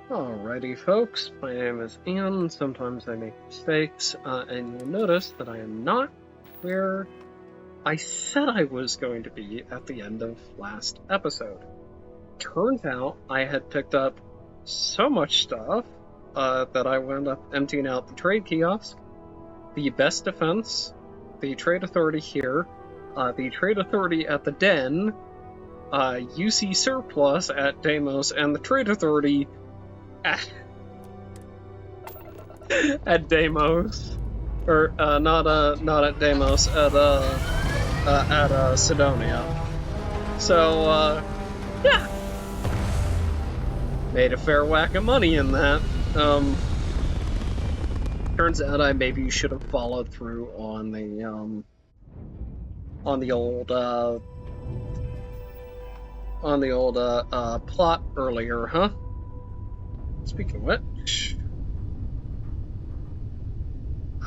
Alrighty, folks, my name is Ian. Sometimes I make mistakes, and you'll notice that I am not where I said I was going to be at the end of last episode. Turns out I had picked up so much stuff that I wound up emptying out the trade kiosk, the best defense, the trade authority here, the trade authority at the den, UC surplus at Deimos, and the trade authority at Deimos, or not at Deimos, at Cydonia. So yeah, made a fair whack of money in that. Turns out I maybe should have followed through on the old plot earlier, huh? Speaking of which,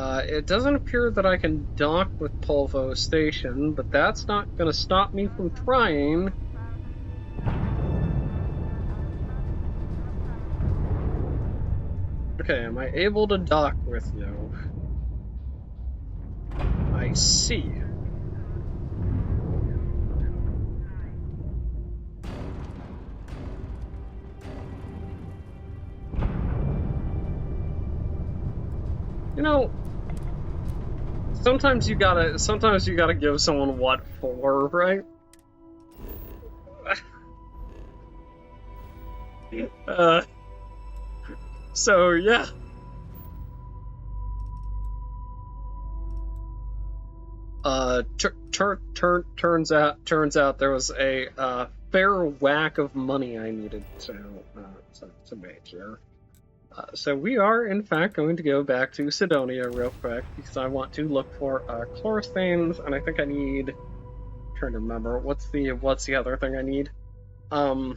it doesn't appear that I can dock with Polvo Station, but that's not going to stop me from trying. Okay, am I able to dock with you? I see. You know, sometimes you gotta give someone what for, right? So yeah. Turns out there was a fair whack of money I needed to make here. So we are, in fact, going to go back to Cydonia real quick, because I want to look for chlorostains, and I think I need... I'm trying to remember, what's the other thing I need? I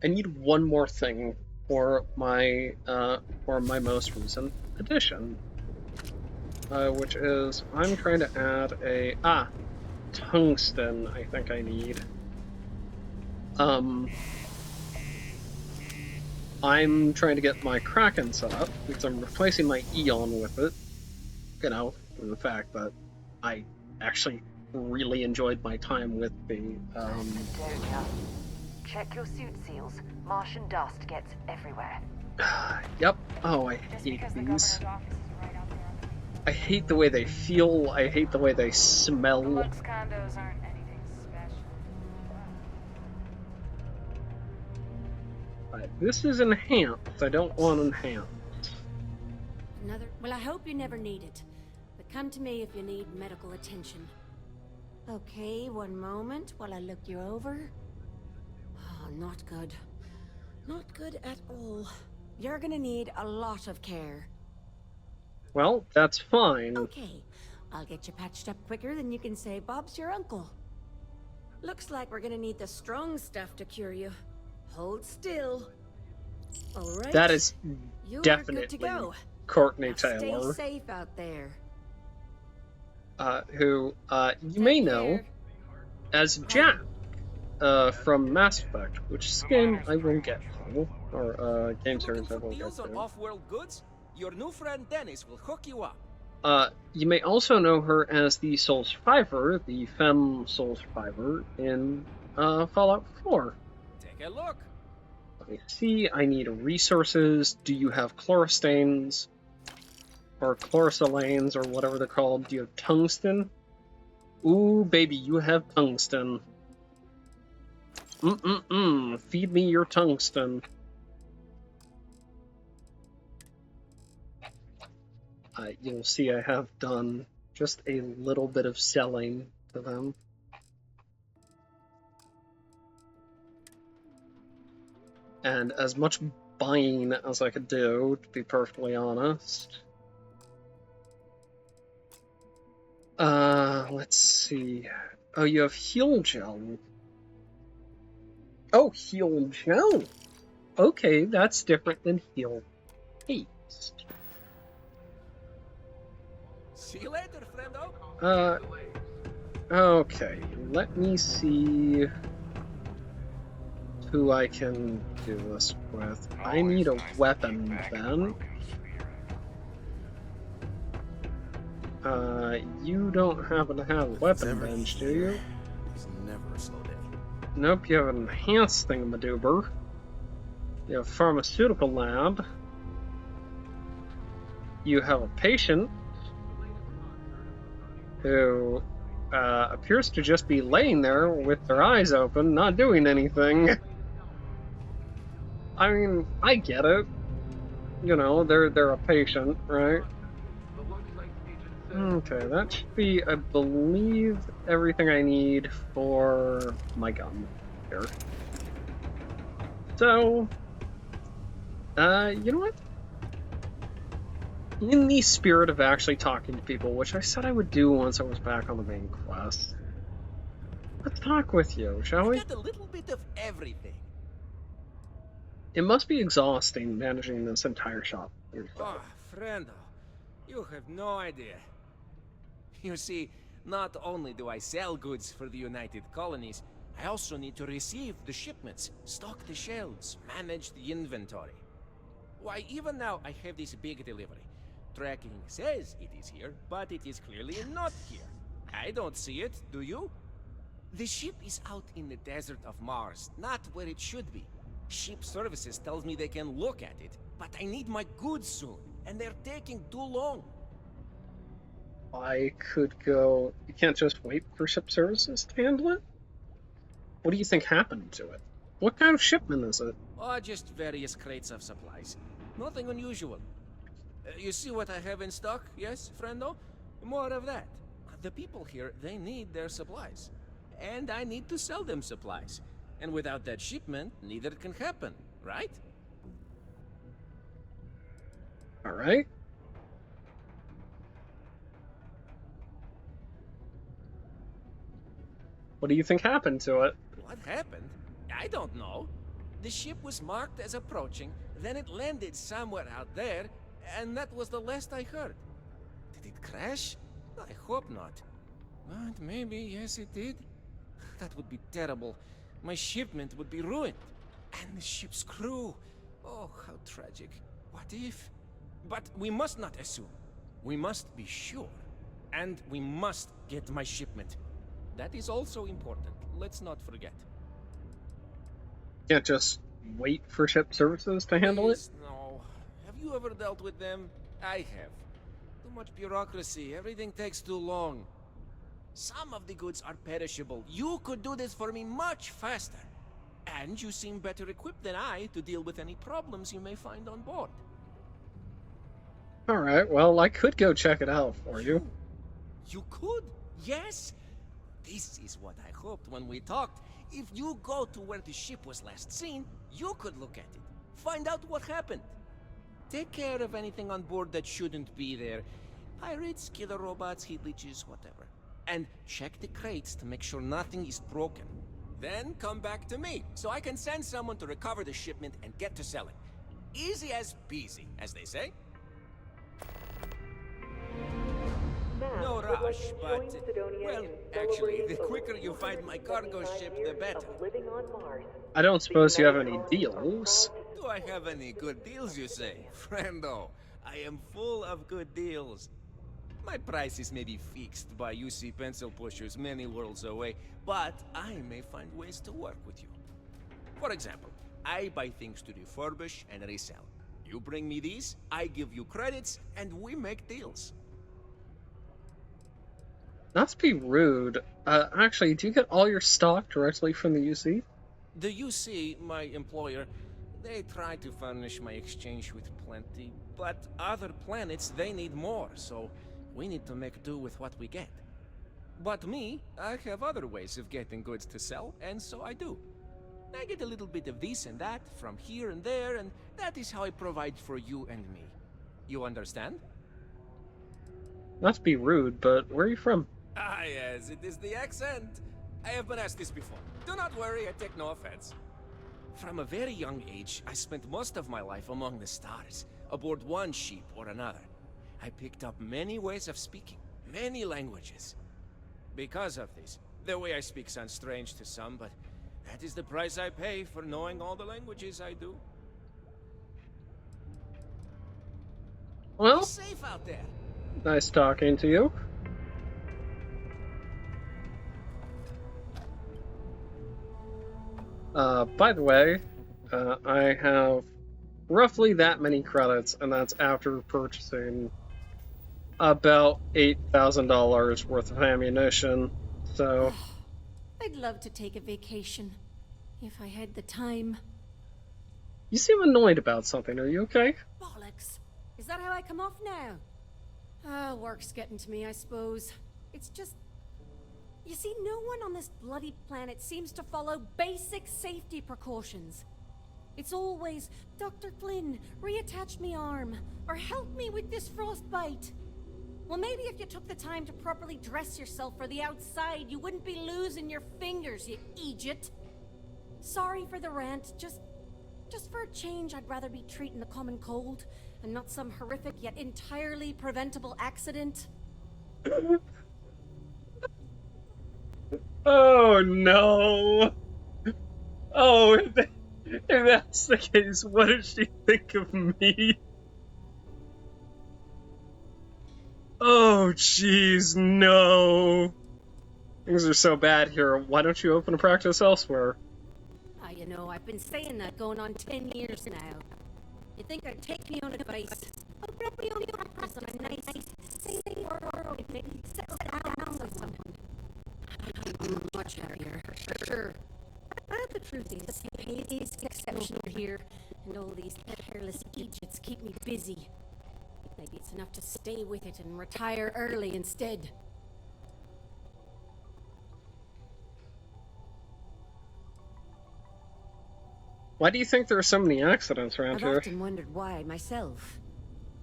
need one more thing for my most recent addition, which is, I'm trying to add a... tungsten, I think I need. I'm trying to get my Kraken set up, because I'm replacing my Eon with it. You know, for the fact that I actually really enjoyed my time with the, Cydonia. Check your suit seals. Martian dust gets everywhere. Yep. Oh, I hate these. I hate the way they feel, I hate the way they smell. Lux condos aren't anything special. This is enhanced. I don't want enhanced. Well, I hope you never need it. But come to me if you need medical attention. Okay, one moment while I look you over. Oh, not good. Not good at all. You're gonna need a lot of care. Well, that's fine. Okay, I'll get you patched up quicker than you can say Bob's your uncle. Looks like we're gonna need the strong stuff to cure you. Hold still. All right. That is you definitely are good to go. Courtney Now Taylor. stay safe out there. Who you may know as Jack from Mass Effect, which is a game I will get to, or game series I will get deals on to. off-world goods? Your new friend Dennis will hook you up. You may also know her as the Soul Survivor, the femme Soul Survivor in Fallout 4. Take a look. Let me see, I need resources. Do you have chlorostains? Or chlorosilanes, or whatever they're called. Do you have tungsten? Ooh, baby, you have tungsten. Feed me your tungsten. You'll see I have done just a little bit of selling to them. And as much buying as I could do, to be perfectly honest. Let's see. Oh, you have heal gel. Oh, heal gel. Okay, that's different than heal haste. See you later, friendo. Okay, let me see. who I can do this with. I need a weapon then. You don't happen to have a weapon bench, do you? It's never a slow day. Nope, you have an enhanced thingamadoober. You have a pharmaceutical lab. You have a patient who appears to just be laying there with their eyes open, not doing anything. I mean, I get it. You know, they're a patient, right? Okay, that should be, I believe, everything I need for my gun here. So, you know what? In the spirit of actually talking to people, which I said I would do once I was back on the main quest, let's talk with you, shall we? I've got a little bit of everything. It must be exhausting managing this entire shop yourself. Oh, friendo, you have no idea. You see, not only do I sell goods for the United Colonies, I also need to receive the shipments, stock the shelves, manage the inventory. Why, even now I have this big delivery. Tracking says it is here, but it is clearly not here. I don't see it, do you? The ship is out in the desert of Mars, not where it should be. Ship services tells me they can look at it, but I need my goods soon, and they're taking too long. I could go... You can't just wait for ship services to handle it? What do you think happened to it? What kind of shipment is it? Oh, just various crates of supplies. Nothing unusual. You see what I have in stock, yes, friendo? More of that. The people here, they need their supplies. And I need to sell them supplies. And without that shipment, neither can happen, right? Alright. What do you think happened to it? What happened? I don't know. The ship was marked as approaching, then it landed somewhere out there, and that was the last I heard. Did it crash? I hope not. But maybe, yes it did. That would be terrible. My shipment would be ruined. And the ship's crew. Oh, how tragic. What if? But we must not assume. We must be sure. And we must get my shipment. That is also important. Let's not forget. Can't just wait for ship services to handle it? Please, no. Have you ever dealt with them? I have. Too much bureaucracy. Everything takes too long. Some of the goods are perishable. You could do this for me much faster. And you seem better equipped than I to deal with any problems you may find on board. Alright, well, I could go check it out for you. You could? Yes? This is what I hoped when we talked. If you go to where the ship was last seen, you could look at it. Find out what happened. Take care of anything on board that shouldn't be there. Pirates, killer robots, heat leeches, whatever. And check the crates to make sure nothing is broken. Then come back to me, so I can send someone to recover the shipment and get to selling. Easy as peasy, as they say. No rush, but, well, actually, the quicker you find my cargo ship, the better. I don't suppose you have any deals? Do I have any good deals, you say? Friendo, I am full of good deals. My prices may be fixed by UC pencil pushers many worlds away, but I may find ways to work with you. For example, I buy things to refurbish and resell. You bring me these, I give you credits, and we make deals. Not to be rude, actually, do you get all your stock directly from the UC? The UC, my employer, they try to furnish my exchange with plenty, but other planets, they need more, so we need to make do with what we get. But me, I have other ways of getting goods to sell, and so I do. I get a little bit of this and that from here and there, and that is how I provide for you and me. You understand? Not to be rude, but where are you from? Ah, yes, it is the accent. I have been asked this before. Do not worry, I take no offense. From a very young age, I spent most of my life among the stars, aboard one ship or another. I picked up many ways of speaking, many languages. Because of this, the way I speak sounds strange to some, but That is the price I pay for knowing all the languages I do. Be Well, safe out there. nice talking to you. By the way, I have roughly that many credits, and that's after purchasing about $8,000 worth of ammunition. So, I'd love to take a vacation. If I had the time. you seem annoyed about something. Are you okay? Bollocks. Is that how I come off now? Work's getting to me, I suppose. It's just... You see, no one on this bloody planet seems to follow basic safety precautions. It's always, Dr. Flynn, reattach me arm, or help me with this frostbite. Well, maybe if you took the time to properly dress yourself for the outside, you wouldn't be losing your fingers, you idiot. Sorry for the rant, just for a change, I'd rather be treating the common cold, and not some horrific yet entirely preventable accident. Oh no! Oh, if that's the case, what does she think of me? Oh, jeez, no. Things are so bad here. Why don't you open a practice elsewhere? You know, I've been saying that going on 10 years now. You think I'd take me on advice? Open up my own practice on a nice, safe world, maybe settle down with someone. I'm much happier, for sure. But the truth is, pay is exceptional here, and all these careless idiots keep me busy. Maybe it's enough to stay with it and retire early instead. Why do you think there are so many accidents around I've here? often wondered why myself.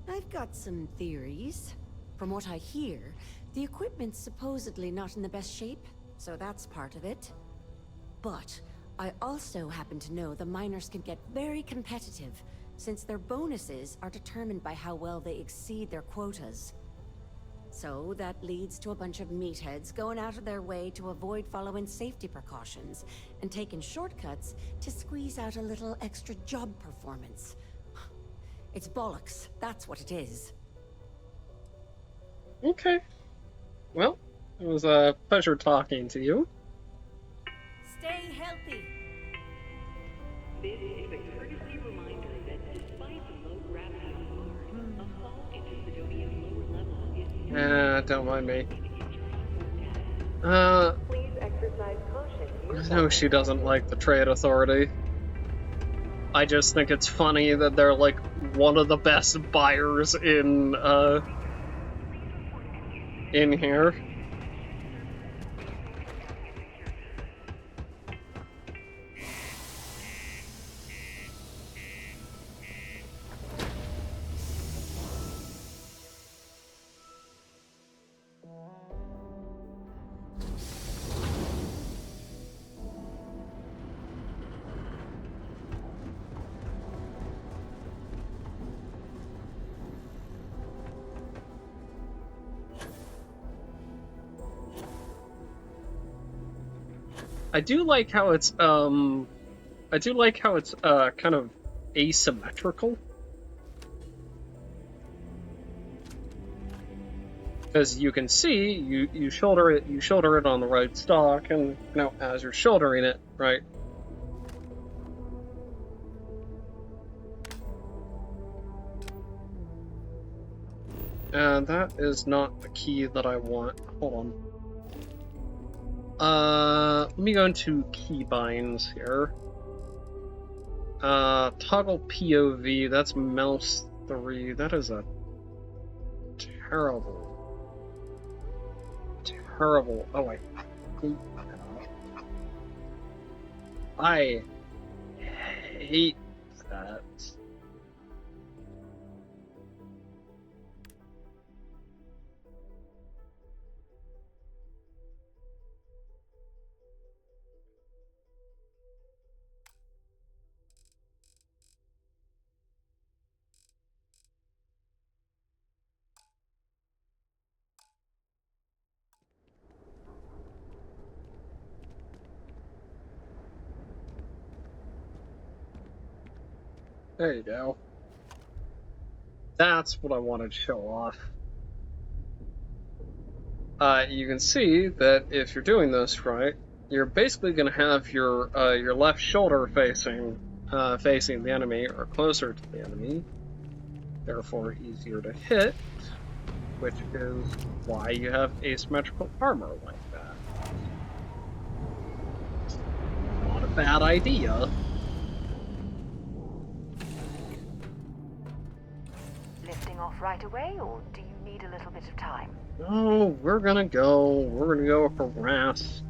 I've got some theories. From what I hear, the equipment's supposedly not in the best shape, so that's part of it. But I also happen to know the miners can get very competitive, since their bonuses are determined by how well they exceed their quotas. So that leads to a bunch of meatheads going out of their way to avoid following safety precautions and taking shortcuts to squeeze out a little extra job performance. It's bollocks, that's what it is. Okay. Well, it was a pleasure talking to you. Stay healthy. This is a courtesy reminder that despite the low gravity of Mars, a fall into Cydonia's lower level is Don't mind me. Please exercise caution. I know she doesn't like the Trade Authority. I just think it's funny that they're like one of the best buyers in here. I do like how it's kind of asymmetrical. Because you can see you shoulder it on the right stock, and as you're shouldering it, right? And that is not the key that I want. Hold on. Let me go into keybinds here. Toggle POV, that's mouse 3. That is a terrible. Oh, I hate that. I hate that. There you go. That's what I wanted to show off. You can see that if you're doing this right, you're basically going to have your left shoulder facing the enemy or closer to the enemy, therefore easier to hit, which is why you have asymmetrical armor like that. Not a bad idea. Lifting off right away, or do you need a little bit of time? Oh, we're gonna go harass.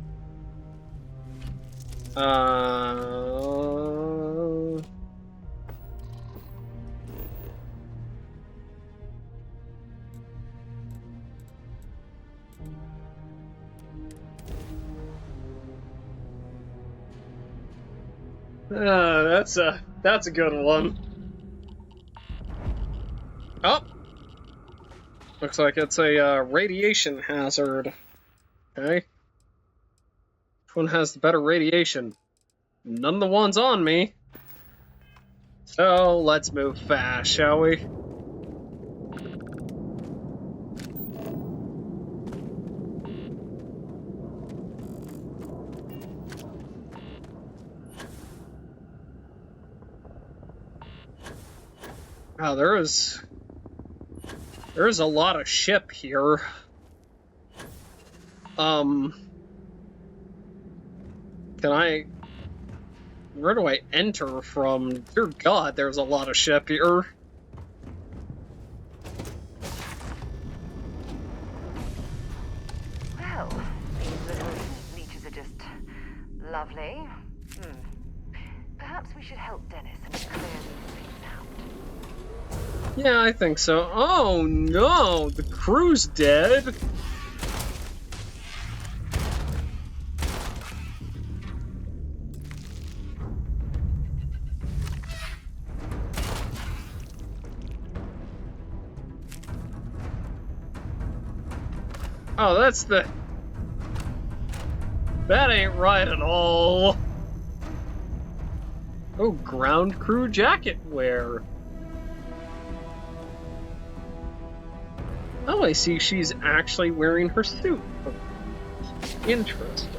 That's a good one. Oh, looks like it's a radiation hazard. Okay, which one has the better radiation? None of the ones on me. So let's move fast, shall we? Wow, there is a lot of ship here. Where do I enter from? Dear God, there's a lot of ship here. Well, these little leeches are just lovely. Perhaps we should help Dennis and clear these things out. Yeah, I think so. Oh no, the crew's dead. Oh, that ain't right at all. Oh, ground crew jacket wear. Oh, I see she's actually wearing her suit. Interesting.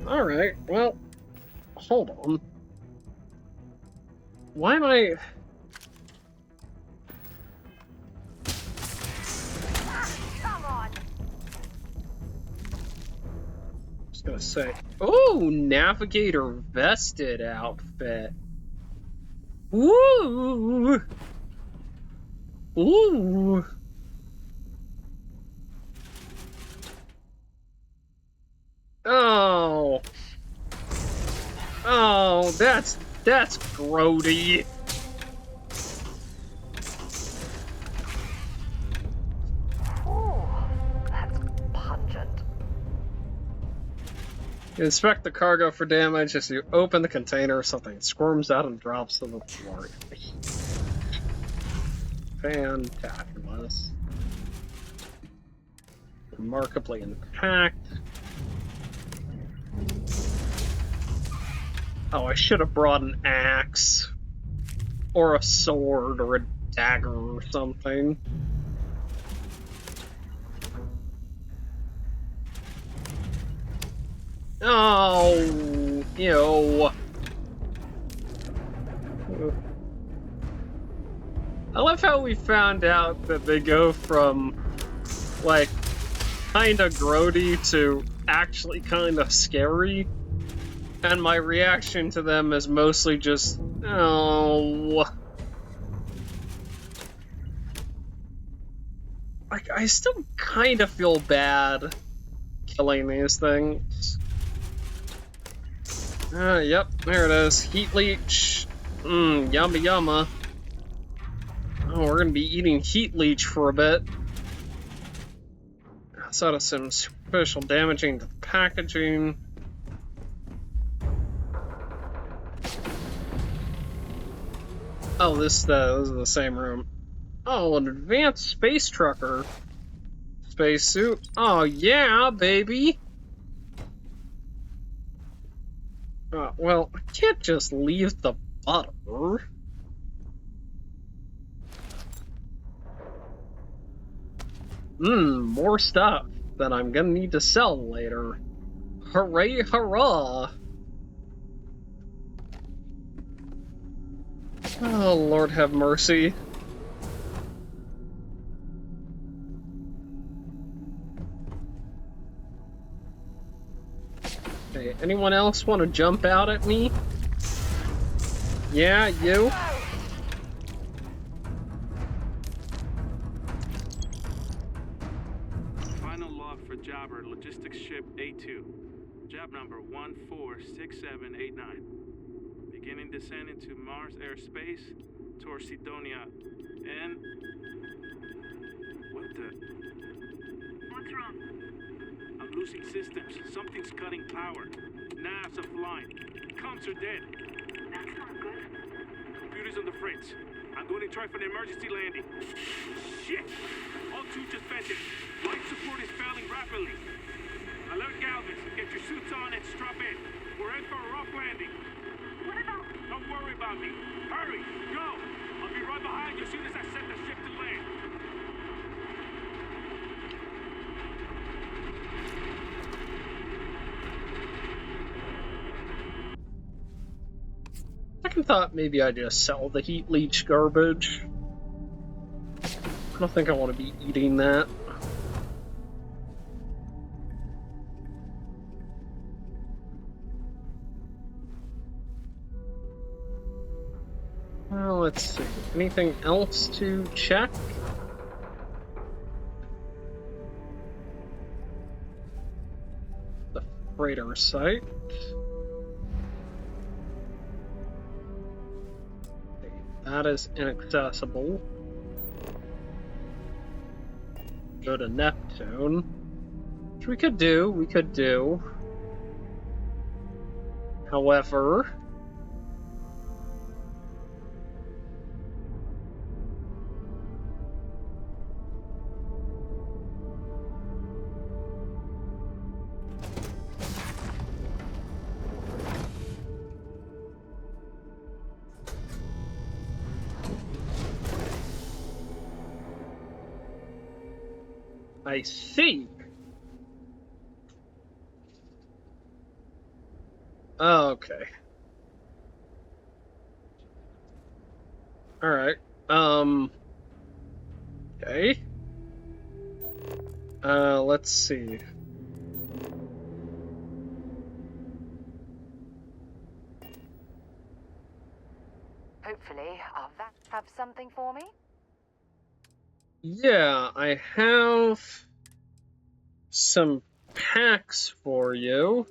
Alright, well, hold on. Why am I... Come on! I was gonna say... Oh, Navigator vested outfit. Woo! Ooh! Oh! Oh, that's grody. Ooh, that's pungent. You inspect the cargo for damage. As you open the container, something squirms out and drops to the floor. Fantabulous. Remarkably intact. Oh, I should have brought an axe. Or a sword, or a dagger, or something. Oh, ew. I love how we found out that they go from, like, kinda grody to actually kinda scary. And my reaction to them is mostly just, oh. Like, I still kinda feel bad killing these things. Yep, there it is. Heat leech. Yumma yumma. Oh, we're gonna be eating heat leech for a bit. Outside of some superficial damaging to the packaging. Oh, this is the same room. Oh, an advanced space trucker. Spacesuit. Oh yeah, baby. Well, I can't just leave the butter. More stuff that I'm gonna need to sell later. Hooray, hurrah! Oh, Lord have mercy. Okay, anyone else want to jump out at me? Yeah, you? Final log for Jobber, logistics ship A2. Job number 146789. Beginning descent into Mars airspace towards Cydonia. And... What the... What's wrong? I'm losing systems. Something's cutting power. Nav's offline. Comms are dead. That's not good. Computers on the fritz. I'm going to try for an emergency landing. Shit! All two just vented. Life support is failing rapidly. Alert Galvez. Get your suits on and strap in. We're in for a rough landing. What about... Don't worry about me. Hurry! Go! I'll be right behind you as soon as I set the ship to land. Second thought, maybe I just sell the heat leach garbage. I don't think I want to be eating that. Well, let's see. Anything else to check? The freighter site. That is inaccessible. Go to Neptune. Which we could do. However... I see. Okay. Alright. Okay. Let's see. Hopefully, our vat have something for me. Yeah, I have some packs for you.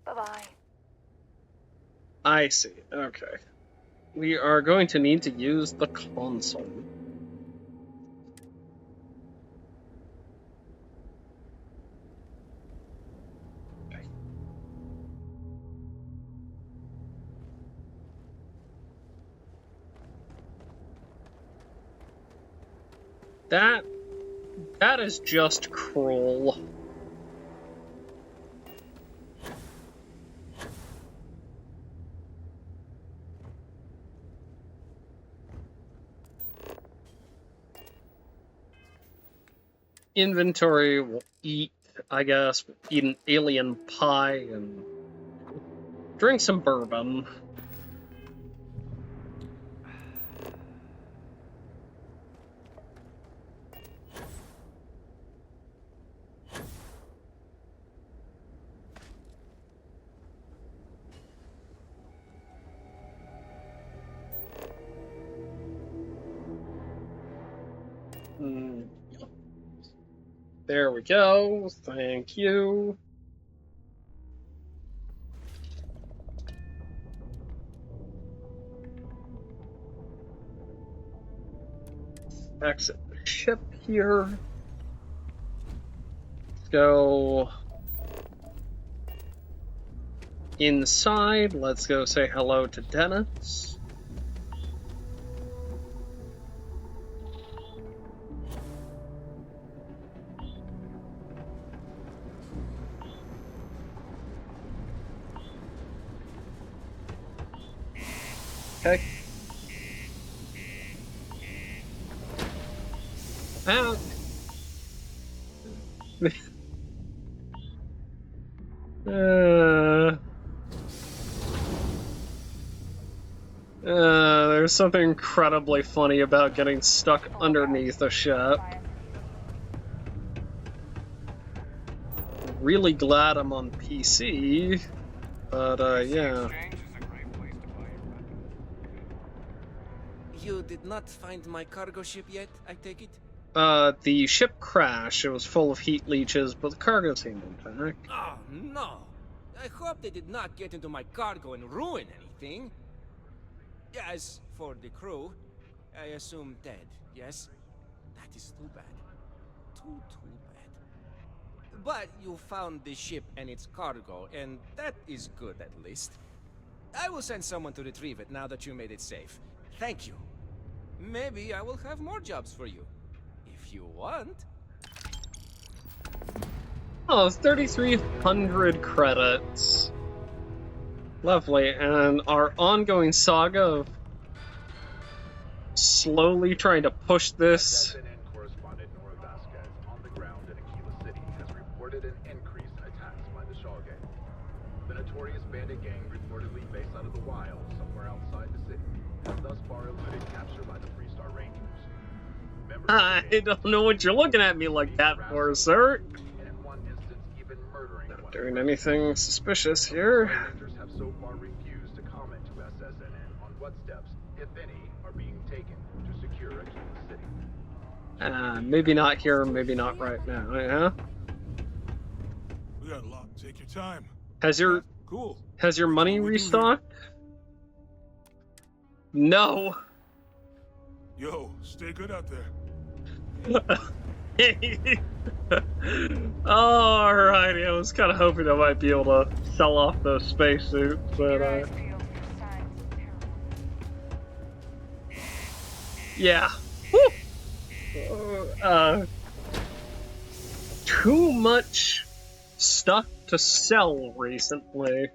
Bye-bye. I see. Okay. We are going to need to use the console. That is just cruel. Inventory will eat, I guess, eat an alien pie and drink some bourbon. There we go. Thank you. Exit the ship here. Let's go. inside. Let's go say hello to Dennis. Okay. Ah. There's something incredibly funny about getting stuck underneath a ship. Really glad I'm on PC, but yeah. You did not find my cargo ship yet, I take it? The ship crashed. It was full of heat leeches, but the cargo seemed intact. Oh, no. I hope they did not get into my cargo and ruin anything. As for the crew, I assume dead, yes? That is too bad. Too bad. But you found the ship and its cargo, and that is good at least. I will send someone to retrieve it now that you made it safe. Thank you. Maybe I will have more jobs for you. If you want. Oh, 3,300 credits. Lovely, and our ongoing saga of slowly trying to push this. CNN correspondent Nora Vasquez on the ground in Aquila City has reported an increase in attacks by the Shawgate. The notorious bandit gang reportedly based out of the wild somewhere outside the city has thus far eluded capture by the Three Star Rangers. I don't know what you're looking at me like that for, sir. And in one instance, even murdering Not one doing another. anything suspicious here. Rangers have so far refused to comment to SSNN on what steps, if any, are being taken to secure Aquila City. Maybe not here, maybe not right now, yeah? We got a lot. Take your time. Has your Cool. money What we do restocked? No. Yo, stay good out there. Alrighty, I was kind of hoping I might be able to sell off those spacesuits, but Your eyes peeled for signs of peril. yeah. Woo! Too much stuff to sell recently.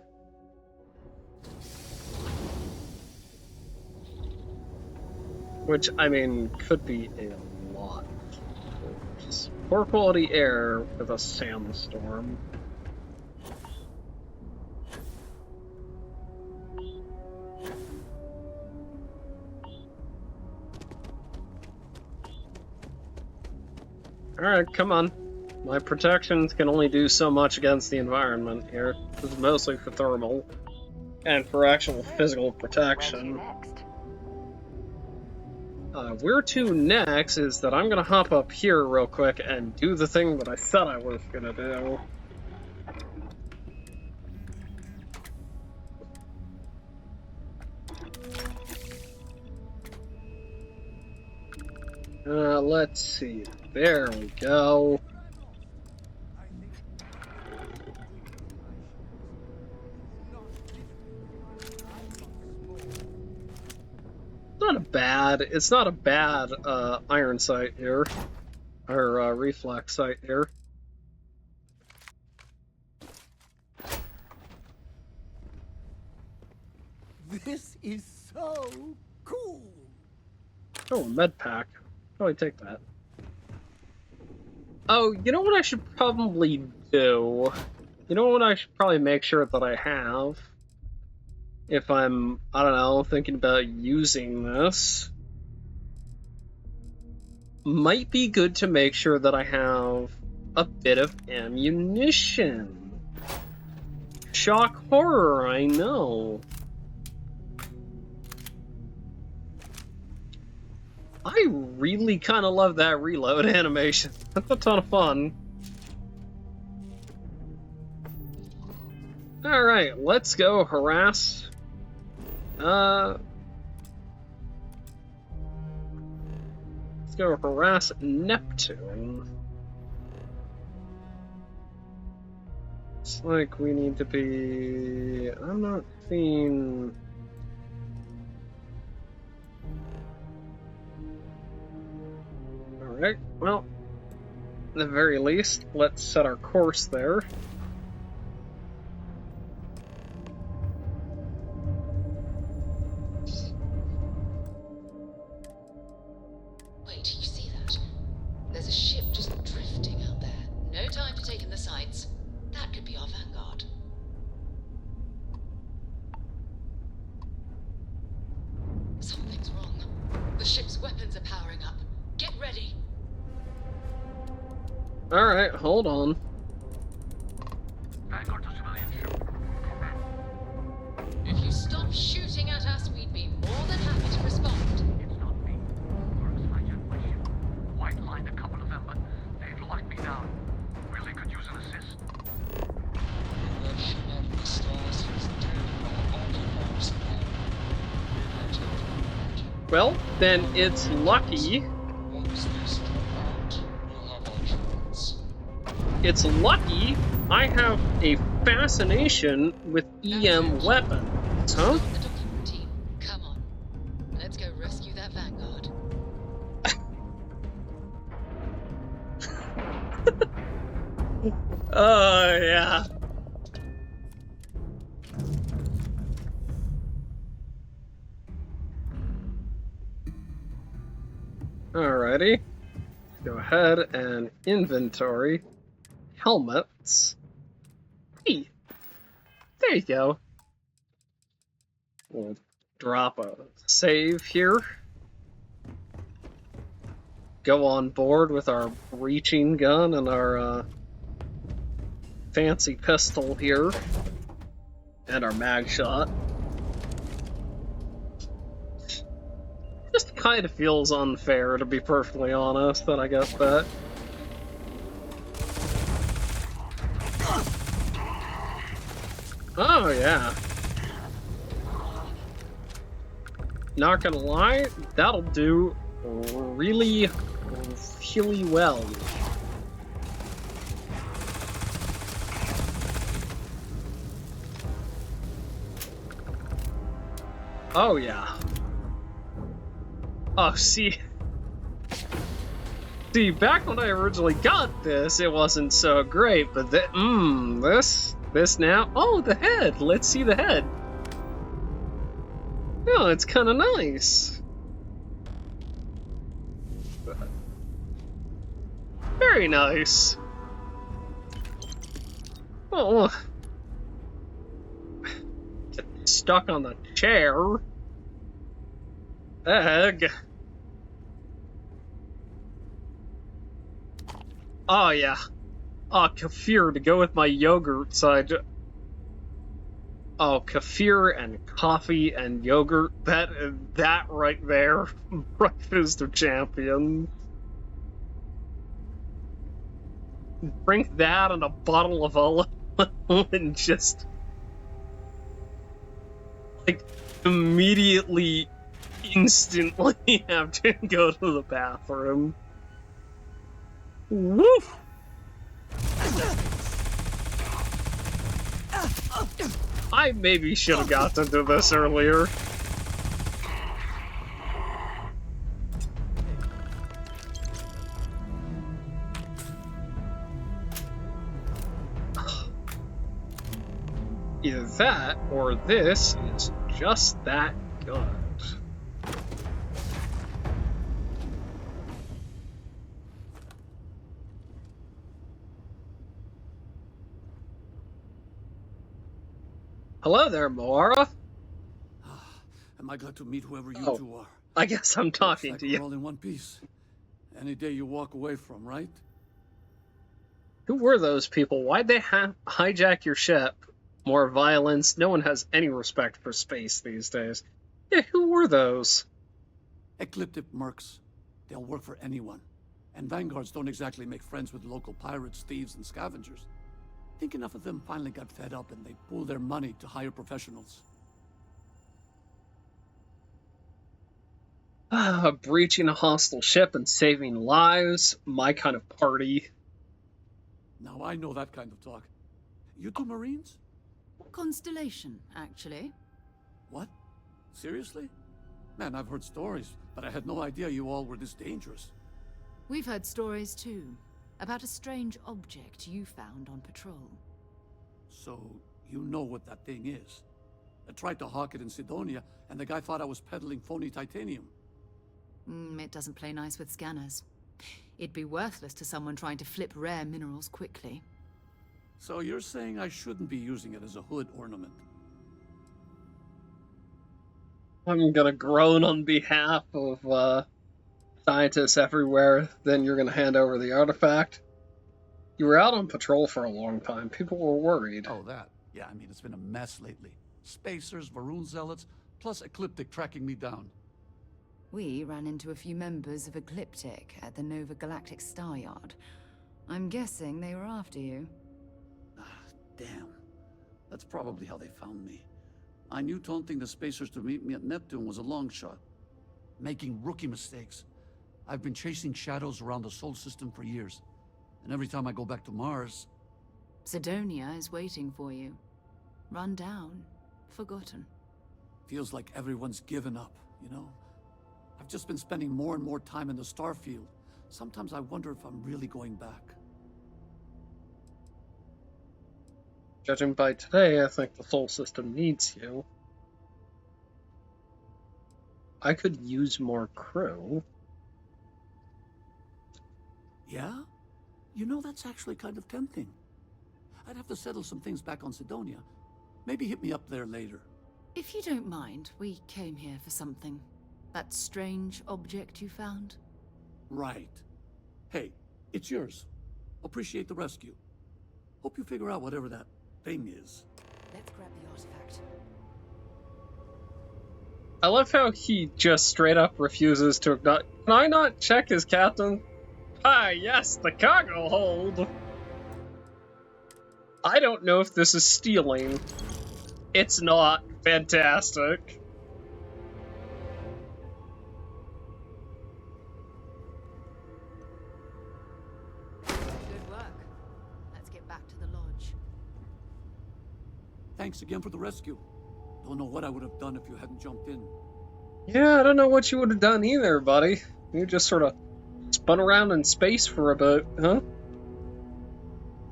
Which, I mean, could be a lot. Just poor quality air with a sandstorm. Alright, come on. My protections can only do so much against the environment here. This is mostly for thermal. And for actual physical Where's you protection. next? Where to next is that I'm gonna hop up here real quick and do the thing that I said I was gonna do. Let's see. There we go. It's not a bad iron sight here, or reflex sight here. This is so cool. Oh, a med pack. Probably take that. Oh, you know what I should probably do? You know what I should probably make sure that I have? If I'm, I don't know, thinking about using this. Might be good to make sure that I have a bit of ammunition. Shock horror, I know. I really kind of love that reload animation. That's a ton of fun. Alright, let's go harass. Let's go harass Neptune. It's like we need to be... I'm not seeing... Alright, well, at the very least, let's set our course there. Wait, you see that? There's a ship just drifting out there. No time to take in the sights. That could be our vanguard. Something's wrong. The ship's weapons are powering up. Get ready. Alright, hold on. Vanguard to civilian ship. If you stop shooting at us, we'd be more than happy to respond. It's not me. Works hijacked my ship. White lined a couple of them, but they've locked me down. Really could use an assist. That ship out of the stars is dead. Our occupiers Well, then it's lucky. once they step out, we'll have our chance. It's lucky I have a fascination with EM weapons, huh? Stop the docking routine. Come on. Let's go rescue that vanguard. Oh, yeah. Alrighty. Go ahead and inventory helmets. Hey, there you go. We'll drop a save here. Go on board with our breaching gun and our fancy pistol here. And our mag shot. Just kind of feels unfair, to be perfectly honest, that I get that. Oh, yeah. Not gonna lie, that'll do really, really well. Oh, yeah. Oh, see, back when I originally got this, it wasn't so great, but this now, oh, the head, let's see the head. Oh, it's kind of nice. Very nice. Oh, get stuck on the chair. Egg. Oh, yeah. Oh, kefir to go with my yogurt side. Oh, kefir and coffee and yogurt. That right there. Breakfast of champions. Drink that and a bottle of olive oil and just... like, immediately... instantly have to go to the bathroom. Woof! I maybe should have got to do this earlier. Either that or this is just that good. Hello there, Moara. Am I glad to meet whoever you two are? I guess I'm talking Looks to like you. we're all in one piece. Any day you walk away from, right? Who were those people? Why'd they hijack your ship? More violence. No one has any respect for space these days. Yeah, who were those? Ecliptic mercs. They'll work for anyone. And vanguards don't exactly make friends with local pirates, thieves, and scavengers. I think enough of them finally got fed up and they pooled their money to hire professionals. Breaching a hostile ship and saving lives. My kind of party. Now I know that kind of talk. You two Marines? Constellation, actually. What? Seriously? Man, I've heard stories, but I had no idea you all were this dangerous. We've heard stories too, about a strange object you found on patrol. So, you know what that thing is? I tried to hawk it in Cydonia, and the guy thought I was peddling phony titanium. It doesn't play nice with scanners. It'd be worthless to someone trying to flip rare minerals quickly. So you're saying I shouldn't be using it as a hood ornament? I'm gonna groan on behalf of scientists everywhere, then you're gonna hand over the artifact. You were out on patrol for a long time. People were worried. Oh, that. Yeah, I mean, it's been a mess lately. Spacers, Varun zealots, plus Ecliptic tracking me down. We ran into a few members of Ecliptic at the Nova Galactic Star Yard. I'm guessing they were after you. Damn. That's probably how they found me. I knew taunting the Spacers to meet me at Neptune was a long shot. Making rookie mistakes. I've been chasing shadows around the Sol system for years. And every time I go back to Mars... Cydonia is waiting for you. Run down. Forgotten. Feels like everyone's given up, you know? I've just been spending more and more time in the Starfield. Sometimes I wonder if I'm really going back. Judging by today, I think the Sol system needs you. I could use more crew. Yeah? You know, that's actually kind of tempting. I'd have to settle some things back on Cydonia. Maybe hit me up there later. If you don't mind, we came here for something. That strange object you found? Right. Hey, it's yours. Appreciate the rescue. Hope you figure out whatever that thing is. Let's grab the artifact. I love how he just straight up refuses to acknowledge. Can I not check his captain? Hi, yes, the cargo hold. I don't know if this is stealing. It's not. Fantastic. Good work. Let's get back to the lodge. Thanks again for the rescue. Don't know what I would have done if you hadn't jumped in. Yeah, I don't know what you would have done either, buddy. You just sort of spun around in space for a bit, huh?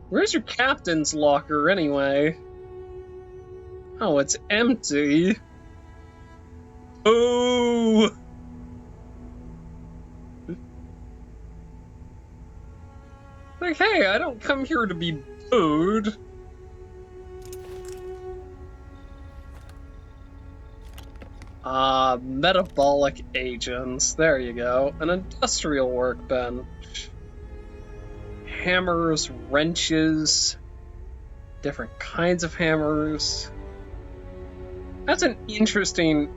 Where's your captain's locker, anyway? Oh, it's empty. Oh! Like, hey, I don't come here to be booed. Metabolic agents. There you go. An industrial workbench. Hammers, wrenches, different kinds of hammers. That's an interesting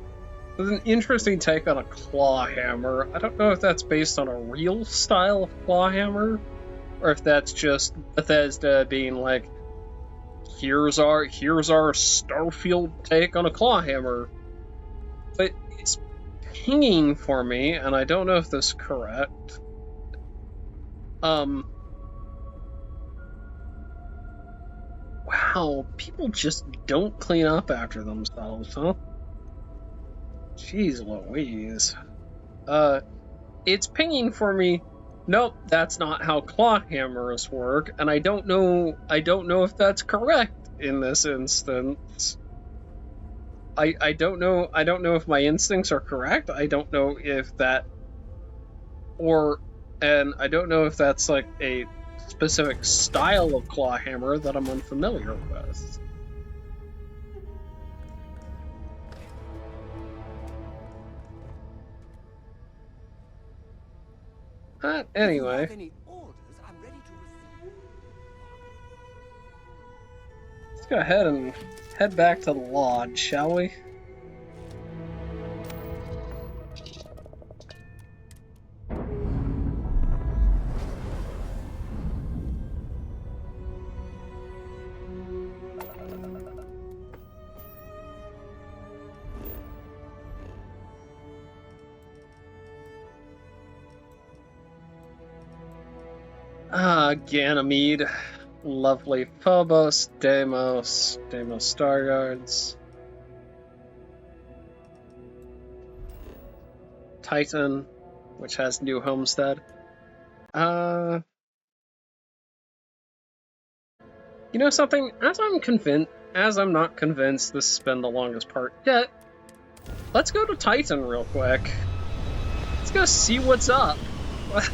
take on a claw hammer. I don't know if that's based on a real style of claw hammer, or if that's just Bethesda being like, here's our Starfield take on a claw hammer. But it's pinging for me, and I don't know if this is correct. Wow, people just don't clean up after themselves, huh? Jeez Louise. It's pinging for me. Nope, that's not how claw hammers work, and I don't know if that's correct in this instance. I don't know if my instincts are correct. I don't know if that and I don't know if that's like a specific style of claw hammer that I'm unfamiliar with. Anyway. Let's go ahead and head back to the lodge, shall we? Ah, Ganymede. Lovely Phobos, Deimos Star Guards. Titan, which has new Homestead. You know something? As I'm not convinced this has been the longest part yet, let's go to Titan real quick. Let's go see what's up. This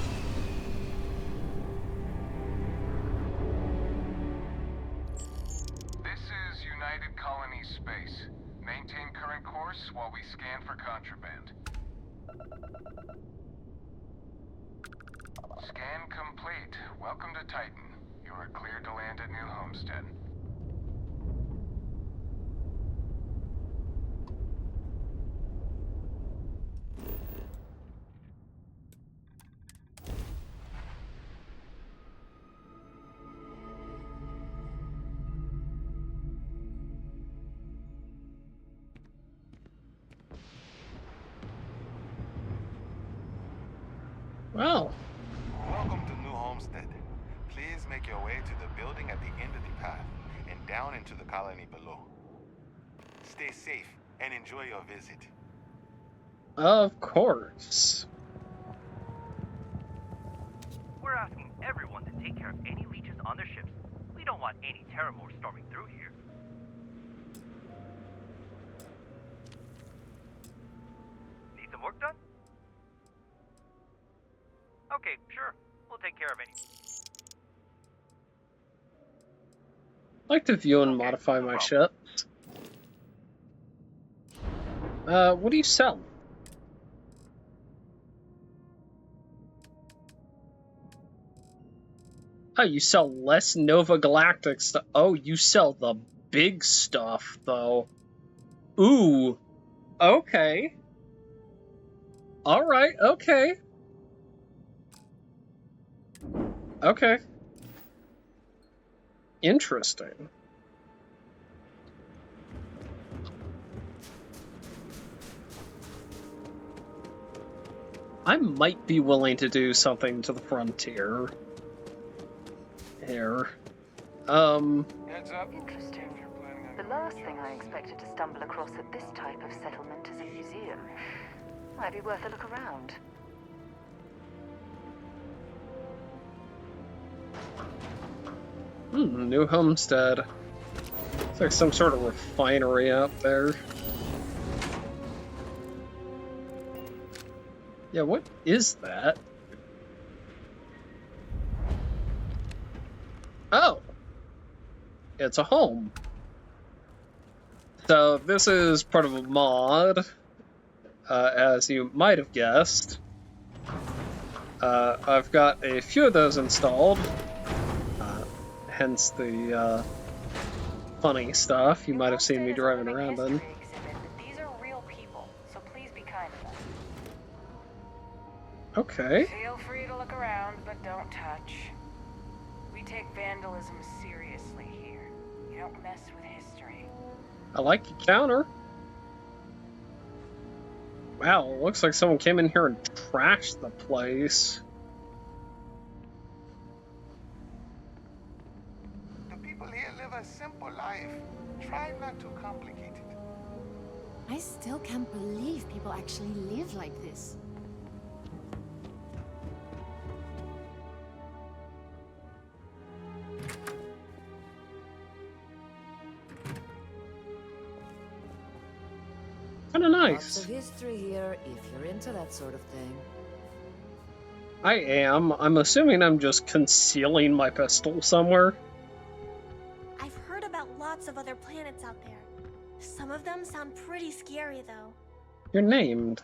is United Colony Space. Maintain current course while we scan for contraband. Scan complete. Welcome to Titan. You are cleared to land at New Homestead. Wow. Welcome to New Homestead. Please make your way to the building at the end of the path and down into the colony below. Stay safe and enjoy your visit. Of course. We're asking everyone to take care of any leeches on their ships. We don't want any terramorphs storming through here. Need some work done? Okay, sure. We'll take care of any. I'd like to view and modify my ships. What do you sell? Oh, you sell less Nova Galactic stuff. Oh, you sell the big stuff, though. Ooh. Okay. Alright, okay. Okay. Interesting. I might be willing to do something to the frontier. Here. Heads up. Interesting. The last thing I expected to stumble across at this type of settlement is a museum. Might be worth a look around. New Homestead. It's like some sort of refinery out there. Yeah, what is that? Oh! It's a home. So this is part of a mod, as you might have guessed. I've got a few of those installed, hence the funny stuff you might have seen me driving around in. These are real people, so please be kind to them. Okay. Feel free to look around, but don't touch. We take vandalism seriously here. You don't mess with history. I like your counter. Wow, looks like someone came in here and trashed the place. The people here live a simple life. Try not to complicate it. I still can't believe people actually live like this. Kinda nice. Lots of history here, if you're into that sort of thing. I am. I'm assuming I'm just concealing my pistol somewhere. I've heard about lots of other planets out there. Some of them sound pretty scary, though. You're named.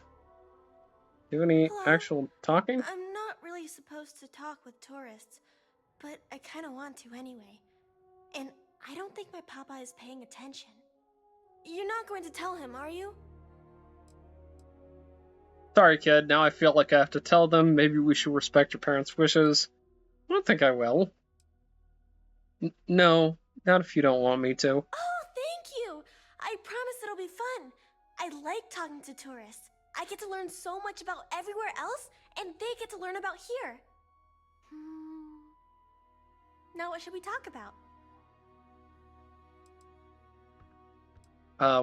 Do any Hello? actual talking? I'm not really supposed to talk with tourists, but I kind of want to anyway. And I don't think my papa is paying attention. You're not going to tell him, are you? Sorry, kid. Now I feel like I have to tell them. Maybe we should respect your parents' wishes. I don't think I will. No, not if you don't want me to. Oh, thank you! I promise it'll be fun. I like talking to tourists. I get to learn so much about everywhere else, and they get to learn about here. Now what should we talk about?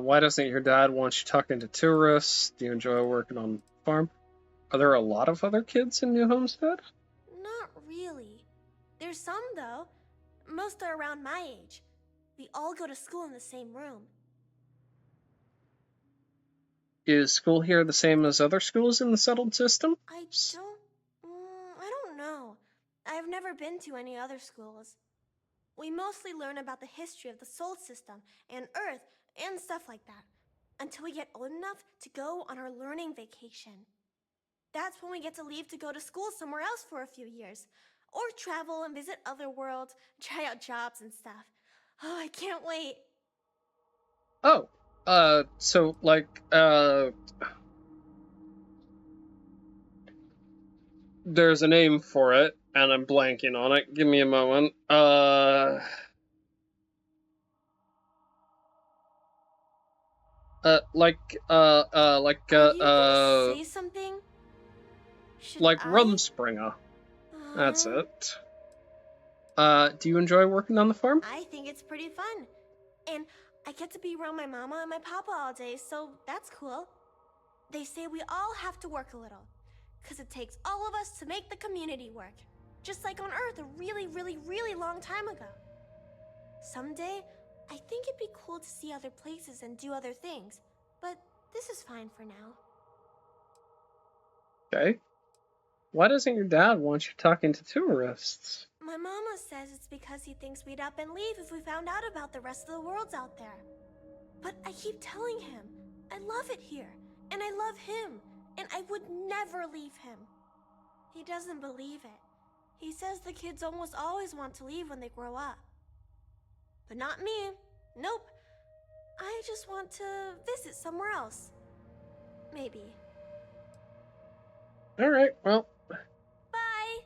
Why doesn't your dad want you talking to tourists? Do you enjoy working on the farm? Are there a lot of other kids in New Homestead? Not really. There's some, though. Most are around my age. We all go to school in the same room. Is school here the same as other schools in the settled system? I don't know. I've never been to any other schools. We mostly learn about the history of the Sol system and Earth and stuff like that, until we get old enough to go on our learning vacation. That's when we get to leave to go to school somewhere else for a few years, or travel and visit other worlds, try out jobs and stuff. Oh, I can't wait. Oh, so, like, there's a name for it, and I'm blanking on it. Give me a moment. Are you gonna say something? Like I? Rumspringer. That's it. Do you enjoy working on the farm? I think it's pretty fun. And I get to be around my mama and my papa all day, so that's cool. They say we all have to work a little, because it takes all of us to make the community work. Just like on Earth a really, really, really long time ago. Someday, I think it'd be cool to see other places and do other things, but this is fine for now. Okay. Why doesn't your dad want you talking to tourists? My mama says it's because he thinks we'd up and leave if we found out about the rest of the worlds out there. But I keep telling him, I love it here, and I love him, and I would never leave him. He doesn't believe it. He says the kids almost always want to leave when they grow up. But not me. Nope. I just want to visit somewhere else. Maybe. Alright, well. Bye!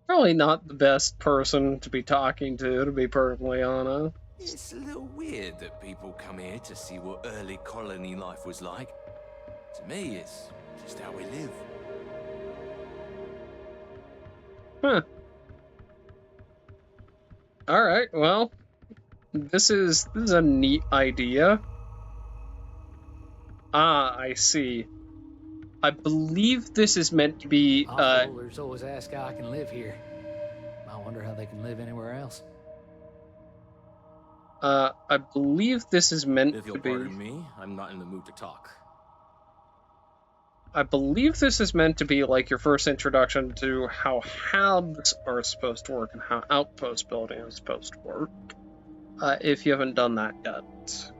Probably not the best person to be talking to be perfectly honest. It's a little weird that people come here to see what early colony life was like. To me, it's just how we live. Huh. Alright, well. This is a neat idea. Ah, I see. I believe this is meant to be, Oddworlders always ask how I can live here. I wonder how they can live anywhere else. I believe this is meant If you'll to be... pardon me, I'm not in the mood to talk. I believe this is meant to be like your first introduction to how hubs are supposed to work and how outpost building is supposed to work. If you haven't done that yet.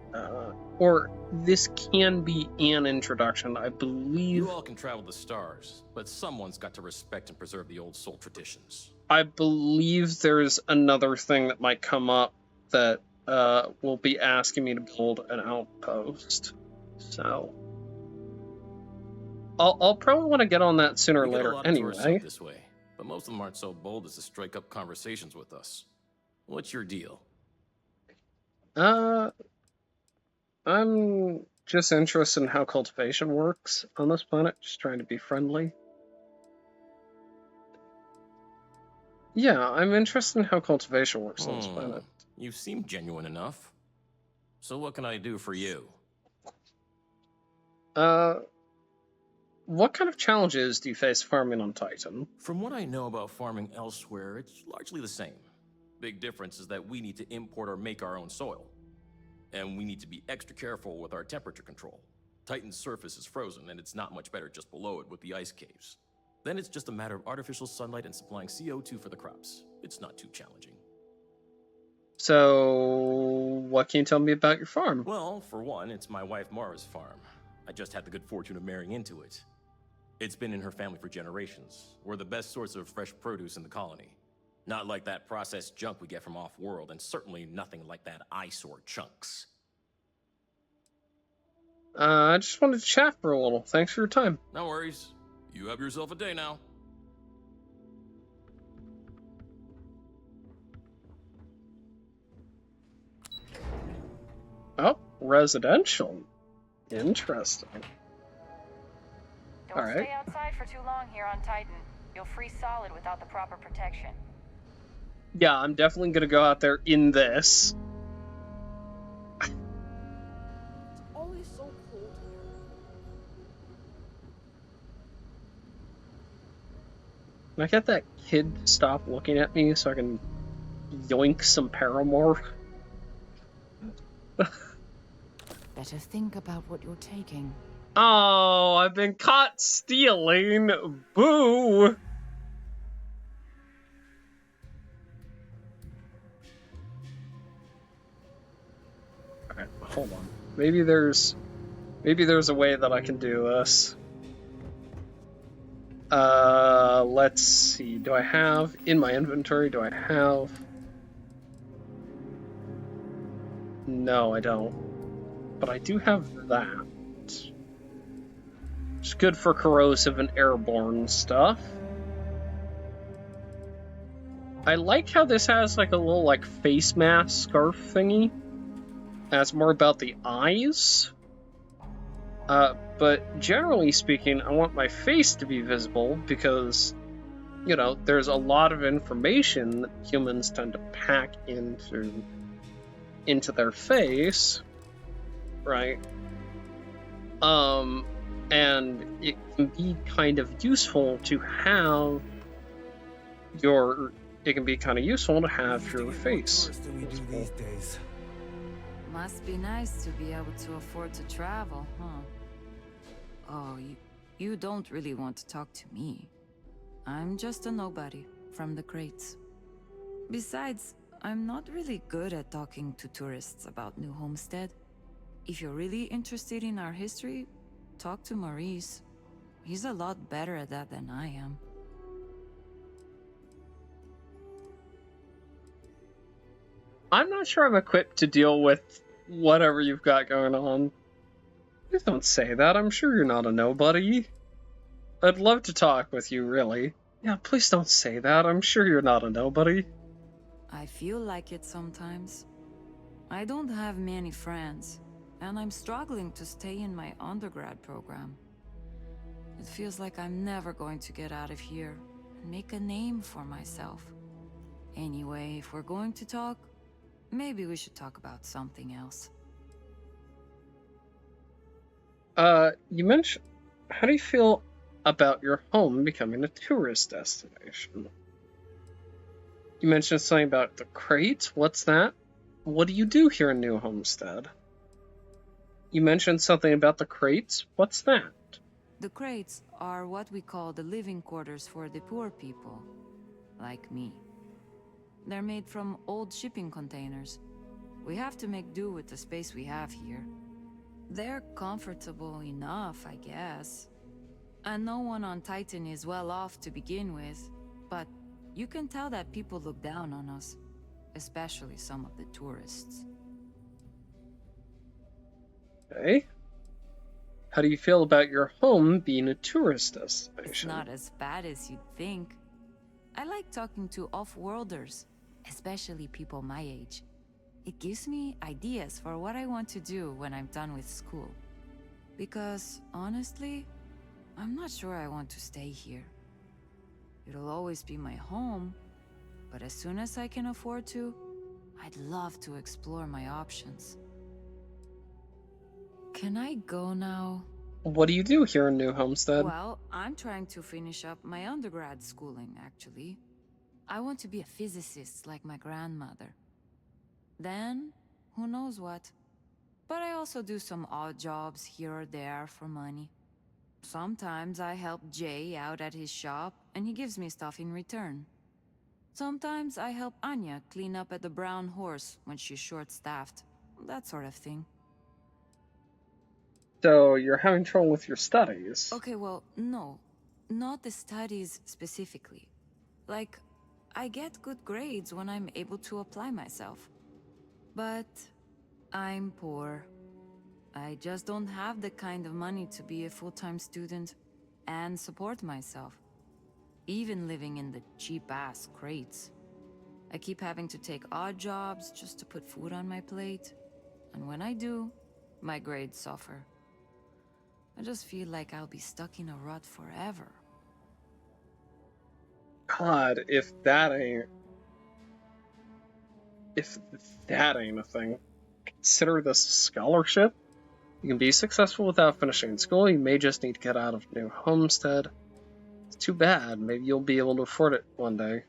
Or this can be an introduction, I believe. You all can travel the stars, but someone's got to respect and preserve the old Sol traditions. I believe there's another thing that might come up that will be asking me to build an outpost. So I'll probably want to get on that sooner or later anyway. This way, but most of them aren't so bold as to strike up conversations with us. What's your deal? I'm just interested in how cultivation works on this planet, just trying to be friendly. Yeah, I'm interested in how cultivation works on this planet. You seem genuine enough. So what can I do for you? What kind of challenges do you face farming on Titan? From what I know about farming elsewhere, it's largely the same. Big difference is that we need to import or make our own soil. And we need to be extra careful with our temperature control. Titan's surface is frozen, and it's not much better just below it with the ice caves. Then it's just a matter of artificial sunlight and supplying CO2 for the crops. It's not too challenging. So, what can you tell me about your farm? Well, for one, it's my wife Mara's farm. I just had the good fortune of marrying into it. It's been in her family for generations. We're the best source of fresh produce in the colony. Not like that processed junk we get from off-world, and certainly nothing like that eyesore chunks. I just wanted to chat for a little. Thanks for your time. No worries. You have yourself a day now. Oh, residential. Interesting. Don't stay outside for too long here on Titan. You'll freeze solid without the proper protection. Yeah, I'm definitely gonna go out there in this. Always so cold here. Can I get that kid to stop looking at me so I can yoink some Paramore? Better think about what you're taking. Oh, I've been caught stealing. Boo! Alright, hold on. Maybe there's a way that I can do this. Let's see. Do I have in my inventory? Do I have? No, I don't. But I do have that. It's good for corrosive and airborne stuff. I like how this has like a little like face mask scarf thingy. That's more about the eyes. But generally speaking, I want my face to be visible because, you know, there's a lot of information that humans tend to pack into their face, right? And it can be kind of useful to have your face. Must be nice to be able to afford to travel, huh? Oh, you don't really want to talk to me. I'm just a nobody from the crates. Besides, I'm not really good at talking to tourists about New Homestead. If you're really interested in our history, talk to Maurice. He's a lot better at that than I am. I'm not sure I'm equipped to deal with whatever you've got going on. Please don't say that. I'm sure you're not a nobody. I'd love to talk with you, really. Yeah, please don't say that. I'm sure you're not a nobody. I feel like it sometimes. I don't have many friends, and I'm struggling to stay in my undergrad program. It feels like I'm never going to get out of here and make a name for myself. Anyway, if we're going to talk, maybe we should talk about something else. You mentioned... How do you feel about your home becoming a tourist destination? You mentioned something about the crates. What's that? What do you do here in New Homestead? You mentioned something about the crates. What's that? The crates are what we call the living quarters for the poor people, like me. They're made from old shipping containers. We have to make do with the space we have here. They're comfortable enough, I guess. And no one on Titan is well off to begin with, but you can tell that people look down on us, especially some of the tourists. Okay. How do you feel about your home being a tourist destination? It's not as bad as you'd think. I like talking to off-worlders, especially people my age. It gives me ideas for what I want to do when I'm done with school. Because, honestly, I'm not sure I want to stay here. It'll always be my home, but as soon as I can afford to, I'd love to explore my options. Can I go now? What do you do here in New Homestead? Well, I'm trying to finish up my undergrad schooling, actually. I want to be a physicist like my grandmother. Then, who knows what. But I also do some odd jobs here or there for money. Sometimes I help Jay out at his shop, and he gives me stuff in return. Sometimes I help Anya clean up at the Brown Horse when she's short-staffed. That sort of thing. So, you're having trouble with your studies? Okay, well, no. Not the studies specifically. Like, I get good grades when I'm able to apply myself. But I'm poor. I just don't have the kind of money to be a full-time student and support myself. Even living in the cheap-ass crates. I keep having to take odd jobs just to put food on my plate. And when I do, my grades suffer. I just feel like I'll be stuck in a rut forever. God, if that ain't a thing, consider this a scholarship. You can be successful without finishing school. You may just need to get out of New Homestead. It's too bad. Maybe you'll be able to afford it one day.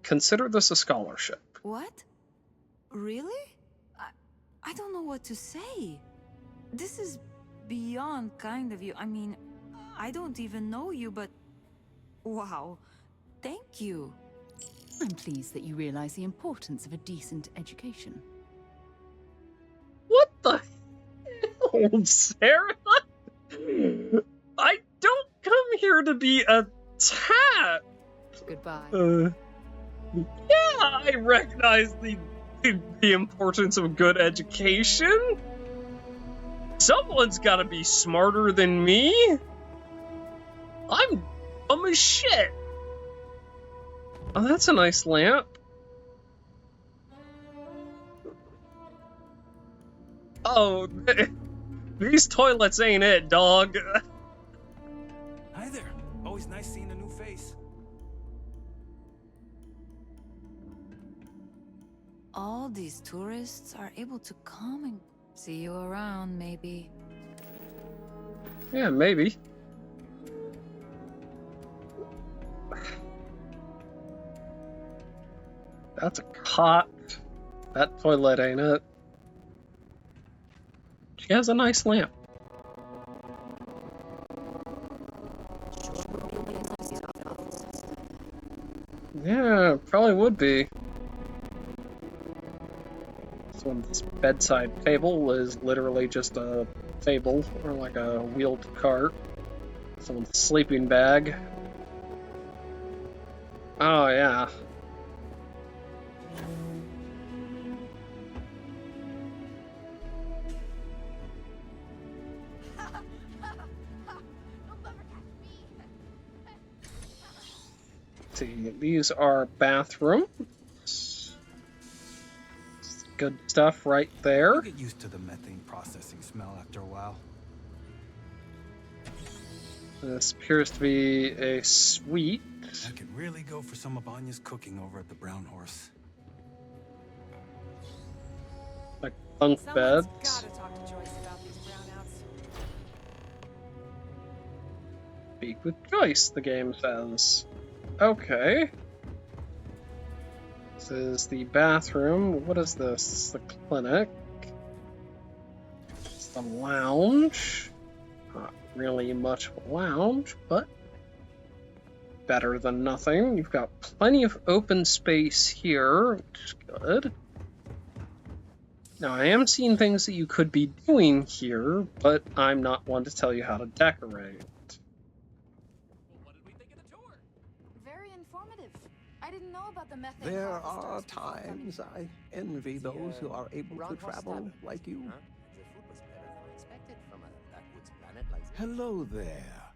Consider this a scholarship. What? Really? I don't know what to say. This is beyond kind of you. I mean, I don't even know you, but wow. Thank you. I'm pleased that you realize the importance of a decent education. What the hell, Sarah? I don't come here to be attacked. Goodbye. Yeah, I recognize the importance of good education. Someone's gotta be smarter than me. I'm dumb as shit. Oh, that's a nice lamp. Oh, these toilets ain't it, dog. Hi there. Always nice seeing a new face. All these tourists are able to come and see you around, maybe. Yeah, maybe. That's a cot. That toilet ain't it. She has a nice lamp. Yeah, probably would be. So this bedside table is literally just a table, or like a wheeled cart. Someone's sleeping bag. Oh, yeah. See, these are bathrooms. Good stuff right there. You get used to the methane processing smell after a while. This appears to be a suite. I could really go for some of Anya's cooking over at the Brown Horse. Like bunk beds. Gotta talk to Joyce about these brownouts. Speak with Joyce, the game says. Okay. This is the bathroom. What is this? This is the clinic. It's the lounge. Not really much of a lounge, but better than nothing. You've got plenty of open space here, which is good. Now, I am seeing things that you could be doing here, but I'm not one to tell you how to decorate. Very informative. I didn't know about the methane. There are times I envy those who are able to travel like you. Hello there.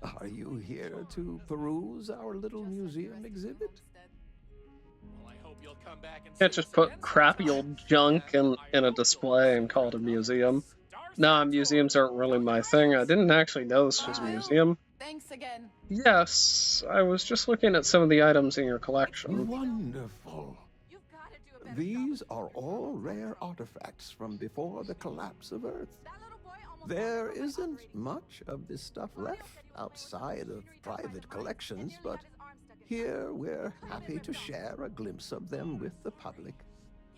Are you here to peruse our little museum exhibit? Can't just put crappy old junk in a display and call it a museum. Nah, museums aren't really my thing. I didn't actually know this was a museum. Thanks again. Yes, I was just looking at some of the items in your collection. Wonderful. These are all rare artifacts from before the collapse of Earth. There isn't much of this stuff left outside of private collections, but here we're happy to share a glimpse of them with the public.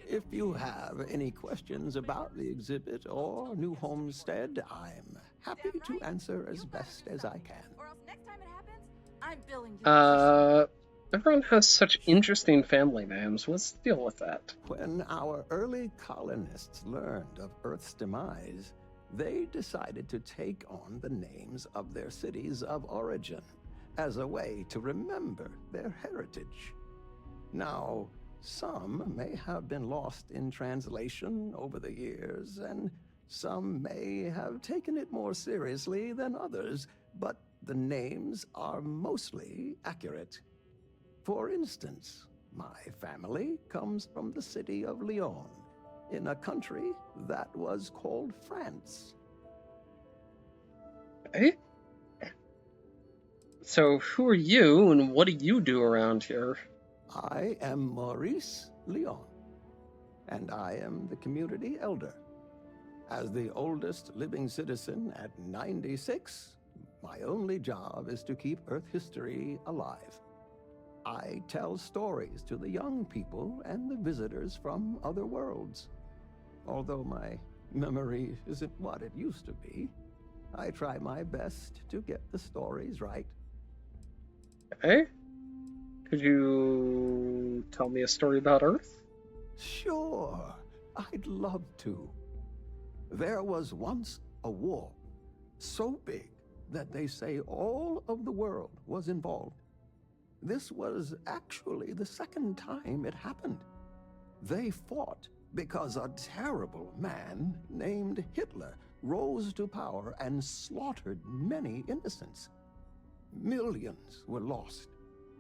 If you have any questions about the exhibit or New Homestead, I'm happy to answer as best as I can. I'm billing you. Everyone has such interesting family names. What's the deal with that? When our early colonists learned of Earth's demise, they decided to take on the names of their cities of origin as a way to remember their heritage. Now, some may have been lost in translation over the years, and some may have taken it more seriously than others, but the names are mostly accurate. For instance, my family comes from the city of Lyon, in a country that was called France. Eh? So who are you, and what do you do around here? I am Maurice Leon, and I am the community elder. As the oldest living citizen at 96, my only job is to keep Earth history alive. I tell stories to the young people and the visitors from other worlds. Although my memory isn't what it used to be, I try my best to get the stories right. Okay. Could you tell me a story about Earth? Sure, I'd love to. There was once a war, so big that they say all of the world was involved. This was actually the second time it happened. They fought because a terrible man named Hitler rose to power and slaughtered many innocents. Millions were lost.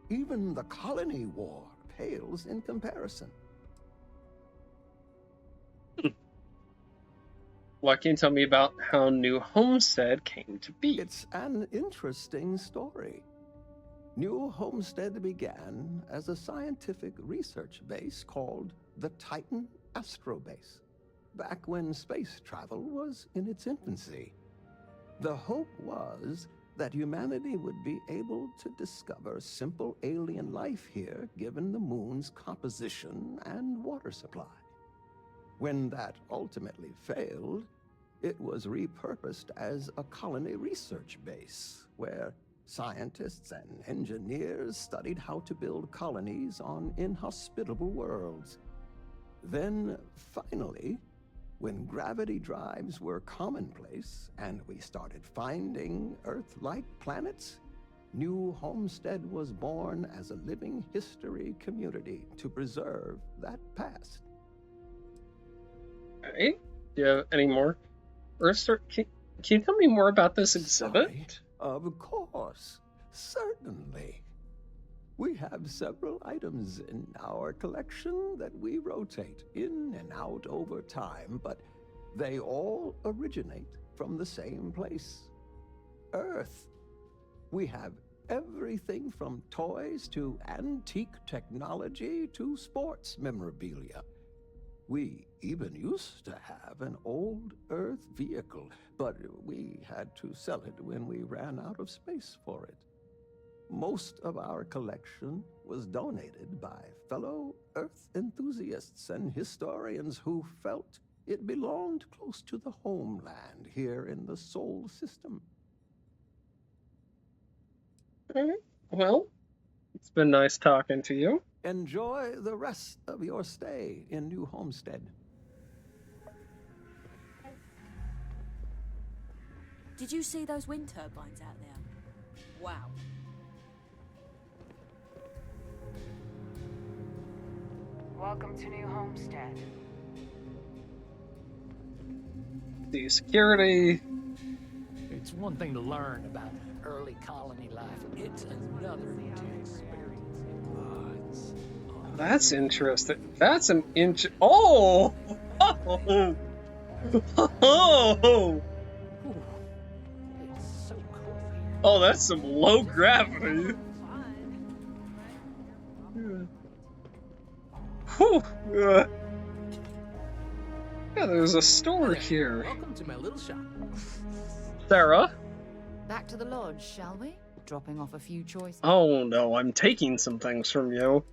Even the colony war pales in comparison. What can you tell me about how New Homestead came to be? It's an interesting story. New Homestead began as a scientific research base called the Titan Astrobase, back when space travel was in its infancy. The hope was that humanity would be able to discover simple alien life here given the moon's composition and water supply. When that ultimately failed, it was repurposed as a colony research base, where scientists and engineers studied how to build colonies on inhospitable worlds. Then, finally, when gravity drives were commonplace and we started finding Earth-like planets, New Homestead was born as a living history community to preserve that past. Okay. Do you have any more Earth? Can you tell me more about this exhibit? Sorry. Of course, certainly. We have several items in our collection that we rotate in and out over time, but they all originate from the same place, Earth. We have everything from toys to antique technology to sports memorabilia. We even used to have an old Earth vehicle, but we had to sell it when we ran out of space for it. Most of our collection was donated by fellow Earth enthusiasts and historians who felt it belonged close to the homeland here in the Sol system. Well, it's been nice talking to you. Enjoy the rest of your stay in New Homestead. Did you see those wind turbines out there? Wow. Welcome to New Homestead. The security. It's one thing to learn about early colony life. It's another to experience it. That's interesting. That's an Oh! Oh! Oh! Oh, that's some low gravity. Whew. Yeah, there's a store here. Welcome to my little shop. Sarah? Back to the lodge, shall we? Dropping off a few choices. Oh no, I'm taking some things from you.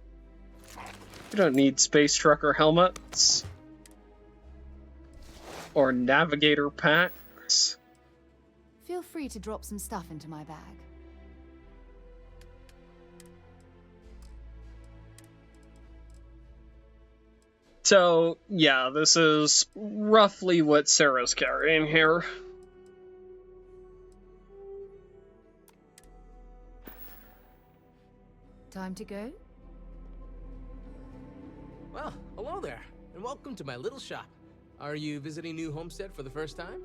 You don't need space trucker helmets. Or navigator packs. Feel free to drop some stuff into my bag. So, yeah, this is roughly what Sarah's carrying here. Time to go? Well, hello there, and welcome to my little shop. Are you visiting New Homestead for the first time?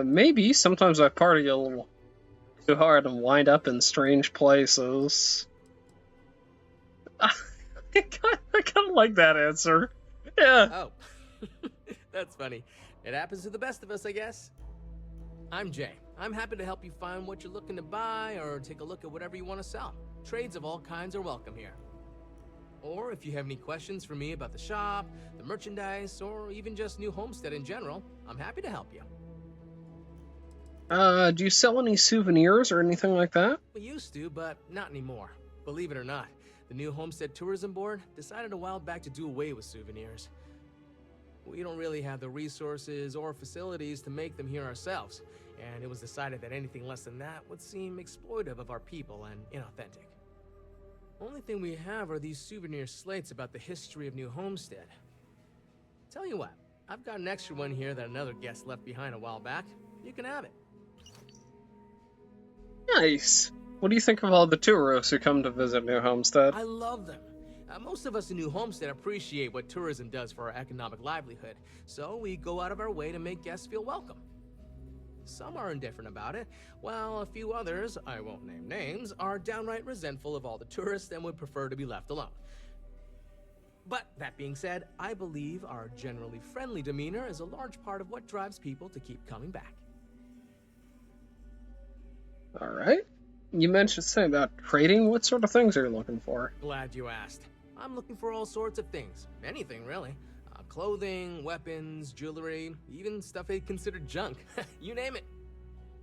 Maybe. Sometimes I party a little too hard and wind up in strange places. I kind of like that answer. Yeah. Oh, that's funny. It happens to the best of us, I guess. I'm Jay. I'm happy to help you find what you're looking to buy or take a look at whatever you want to sell. Trades of all kinds are welcome here. Or if you have any questions for me about the shop, the merchandise, or even just New Homestead in general, I'm happy to help you. Do you sell any souvenirs or anything like that? We used to, but not anymore. Believe it or not, the New Homestead Tourism Board decided a while back to do away with souvenirs. We don't really have the resources or facilities to make them here ourselves, and it was decided that anything less than that would seem exploitive of our people and inauthentic. Only thing we have are these souvenir slates about the history of New Homestead. Tell you what, I've got an extra one here that another guest left behind a while back. You can have it. Nice. What do you think of all the tourists who come to visit New Homestead? I love them. Most of us in New Homestead appreciate what tourism does for our economic livelihood, so we go out of our way to make guests feel welcome. Some are indifferent about it, while a few others, I won't name names, are downright resentful of all the tourists and would prefer to be left alone. But that being said, I believe our generally friendly demeanor is a large part of what drives people to keep coming back. All right. You mentioned something about trading. What sort of things are you looking for? Glad you asked. I'm looking for all sorts of things. Anything, really. Clothing, weapons, jewelry, even stuff they consider junk. You name it.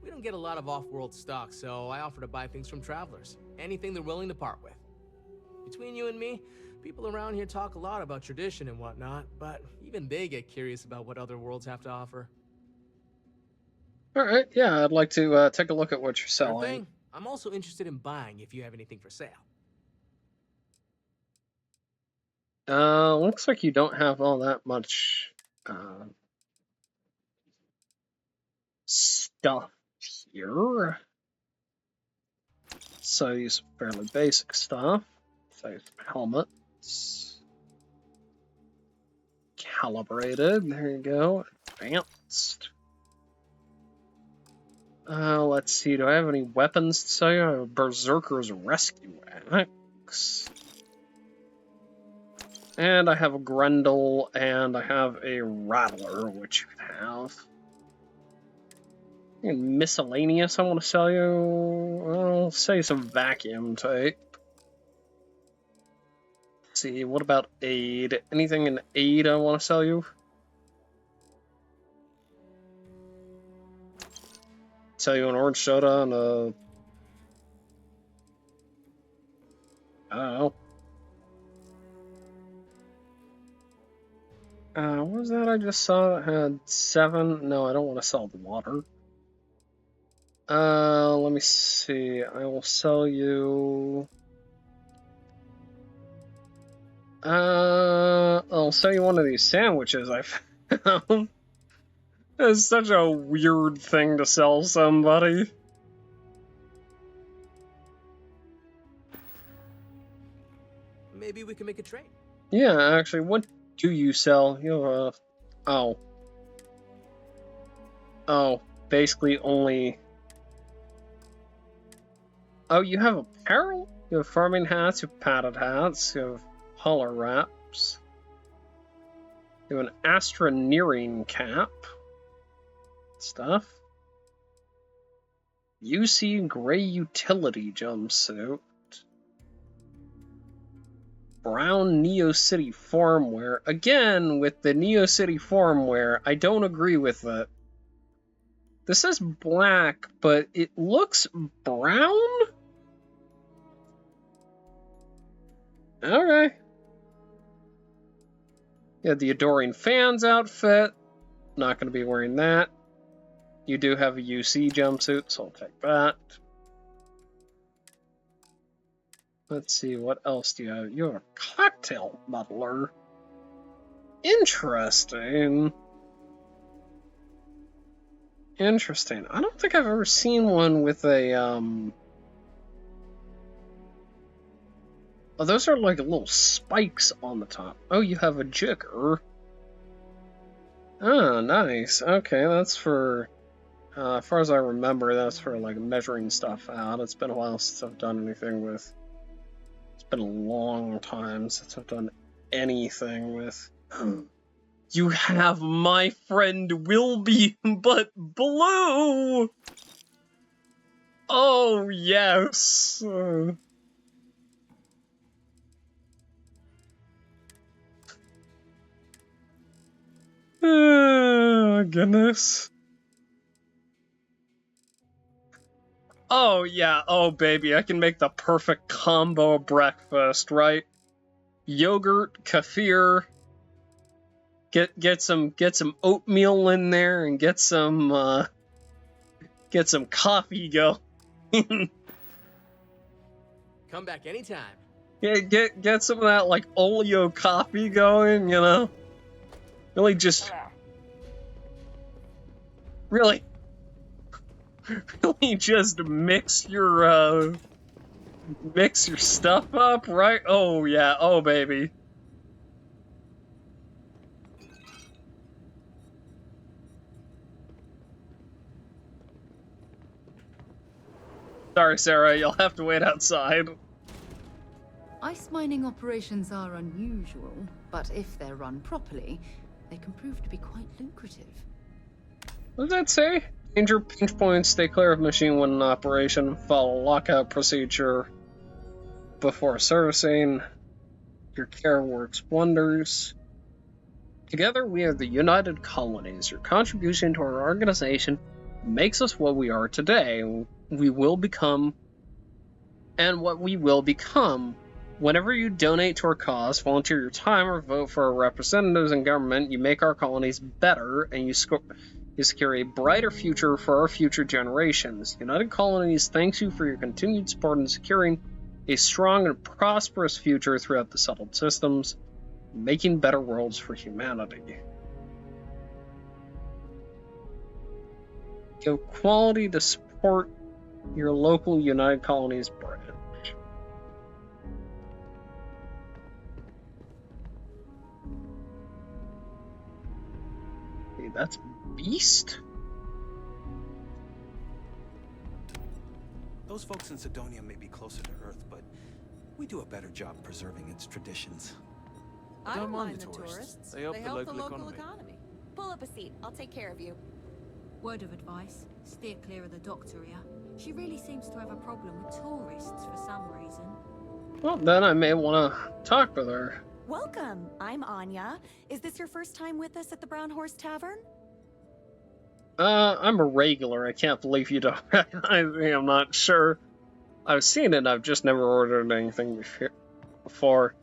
We don't get a lot of off-world stock, so I offer to buy things from travelers. Anything they're willing to part with. Between you and me, people around here talk a lot about tradition and whatnot, but even they get curious about what other worlds have to offer. All right. Yeah, I'd like to take a look at what you're Sure selling. thing. I'm also interested in buying if you have anything for sale. Looks like you don't have all that much stuff here. So you some fairly basic stuff. So some helmets. Calibrated, there you go. Advanced. Let's see, do I have any weapons to sell you? I have a Berserker's Rescue Axe. And I have a Grendel, and I have a Rattler, which you can have. And miscellaneous I want to sell you. I'll sell you some vacuum type. Let's see, what about aid? Anything in aid I want to sell you? Sell you an orange soda and a... I don't know. What was that I just saw that had 7? No, I don't want to sell the water. Let me see. I will sell you... I'll sell you one of these sandwiches I found. It's such a weird thing to sell somebody. Maybe we can make a trade. Yeah, actually, what do you sell? You have Oh, basically only... Oh, you have apparel? You have farming hats, you have padded hats, you have holler wraps. You have an astroneering cap. Stuff. UC gray utility jumpsuit. Brown Neo City farmwear. Again, with the Neo City farmwear, I don't agree with it. This says black, but it looks brown? Okay. Yeah, the Adoring Fans outfit. Not going to be wearing that. You do have a UC jumpsuit, so I'll take that. Let's see, what else do you have? You have a cocktail muddler. Interesting. Interesting. I don't think I've ever seen one with a, Oh, those are like little spikes on the top. Oh, you have a jigger. Oh, nice. Okay, that's for... as far as I remember, that's for like measuring stuff out. It's been a while since I've done anything with... It's been a long time since I've done anything with You have my friend Wilby, but blue! Oh, yes! Goodness. Oh, yeah. Oh, baby. I can make the perfect combo breakfast, right? Yogurt, kefir. Get some oatmeal in there and get some coffee going. Come back anytime. Get some of that like oleo coffee going, you know? Really just really just mix your stuff up, right? Oh yeah, oh baby. Sorry, Sarah, you'll have to wait outside. Ice mining operations are unusual, but if they're run properly, they can prove to be quite lucrative. What does that say? Danger, pinch points, stay clear of machine when in operation, follow lockout procedure before servicing. Your care works wonders. Together we are the United Colonies. Your contribution to our organization makes us what we are today. We will become, and what we will become. Whenever you donate to our cause, volunteer your time, or vote for our representatives in government, you make our colonies better, and you secure a brighter future for our future generations. United Colonies thanks you for your continued support in securing a strong and prosperous future throughout the settled systems, making better worlds for humanity. Give quality to support your local United Colonies branch. Okay, that's Beast? Those folks in Cydonia may be closer to Earth, but we do a better job preserving its traditions. I don't mind the tourists. They help the local economy. Pull up a seat. I'll take care of you. Word of advice. Steer clear of the doctor here. She really seems to have a problem with tourists for some reason. Well, then I may want to talk with her. Welcome. I'm Anya. Is this your first time with us at the Brown Horse Tavern? I'm a regular. I can't believe you don't recognize me. I'm not sure. I've seen it. I've just never ordered anything before.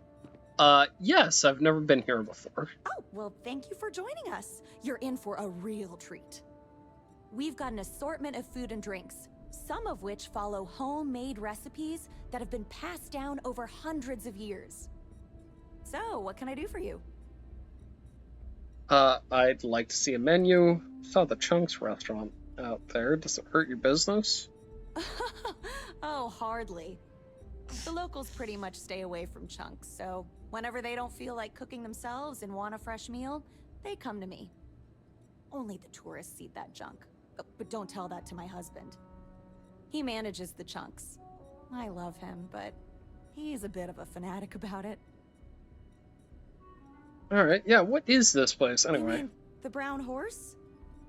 Yes, I've never been here before. Oh, well, thank you for joining us. You're in for a real treat. We've got an assortment of food and drinks, some of which follow homemade recipes that have been passed down over hundreds of years. So, what can I do for you? I'd like to see a menu. Saw the Chunks restaurant out there. Does it hurt your business? Oh, hardly. The locals pretty much stay away from Chunks, so whenever they don't feel like cooking themselves and want a fresh meal, they come to me. Only the tourists eat that junk. But don't tell that to my husband. He manages the Chunks. I love him, but he's a bit of a fanatic about it. Alright, yeah, what is this place anyway? You mean the Brown Horse?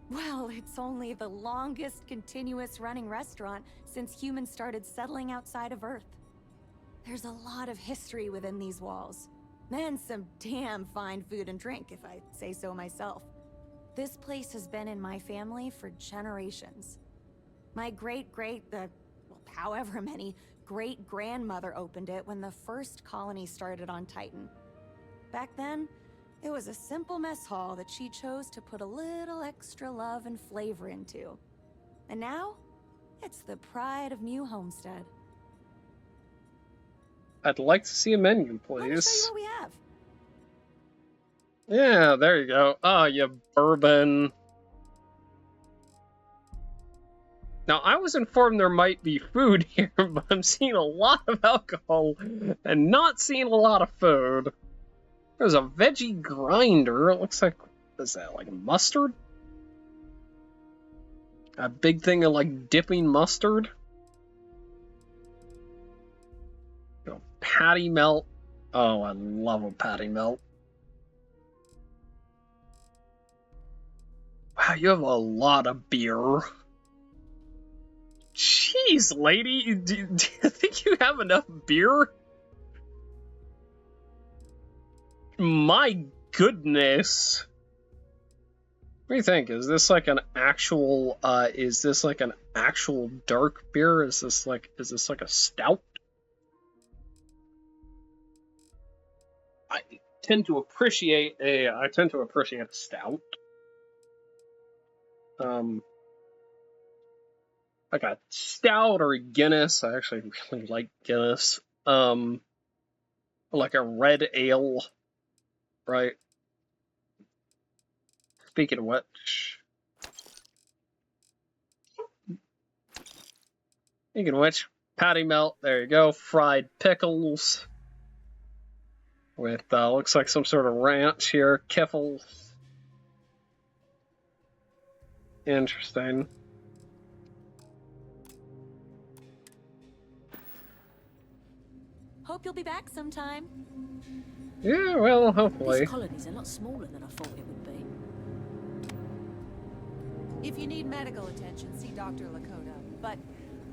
Well, it's only the longest continuous running restaurant since humans started settling outside of Earth. There's a lot of history within these walls. And some damn fine food and drink, if I say so myself. This place has been in my family for generations. My however many great-grandmother opened it when the first colony started on Titan. Back then, it was a simple mess hall that she chose to put a little extra love and flavor into. And now, it's the pride of New Homestead. I'd like to see a menu, please. Let me show you what we have. Yeah, there you go. Oh, you bourbon. Now, I was informed there might be food here, but I'm seeing a lot of alcohol and not seeing a lot of food. There's a veggie grinder. It looks like, what is that, like mustard? A big thing of like dipping mustard. Patty melt. Oh, I love a patty melt. You have a lot of beer. Jeez, lady, do you think you have enough beer? My goodness. What do you think? Is this like an actual dark beer? Is this like a stout? I tend to appreciate a stout. Like a stout or a Guinness. I actually really like Guinness. Like a red ale, right? Speaking of which, patty melt. There you go. Fried pickles with looks like some sort of ranch here. Kiffles. Interesting. Hope you'll be back sometime. Yeah, well, hopefully. This colony's a lot smaller than I thought it would be. If you need medical attention, see Dr. Lakota. But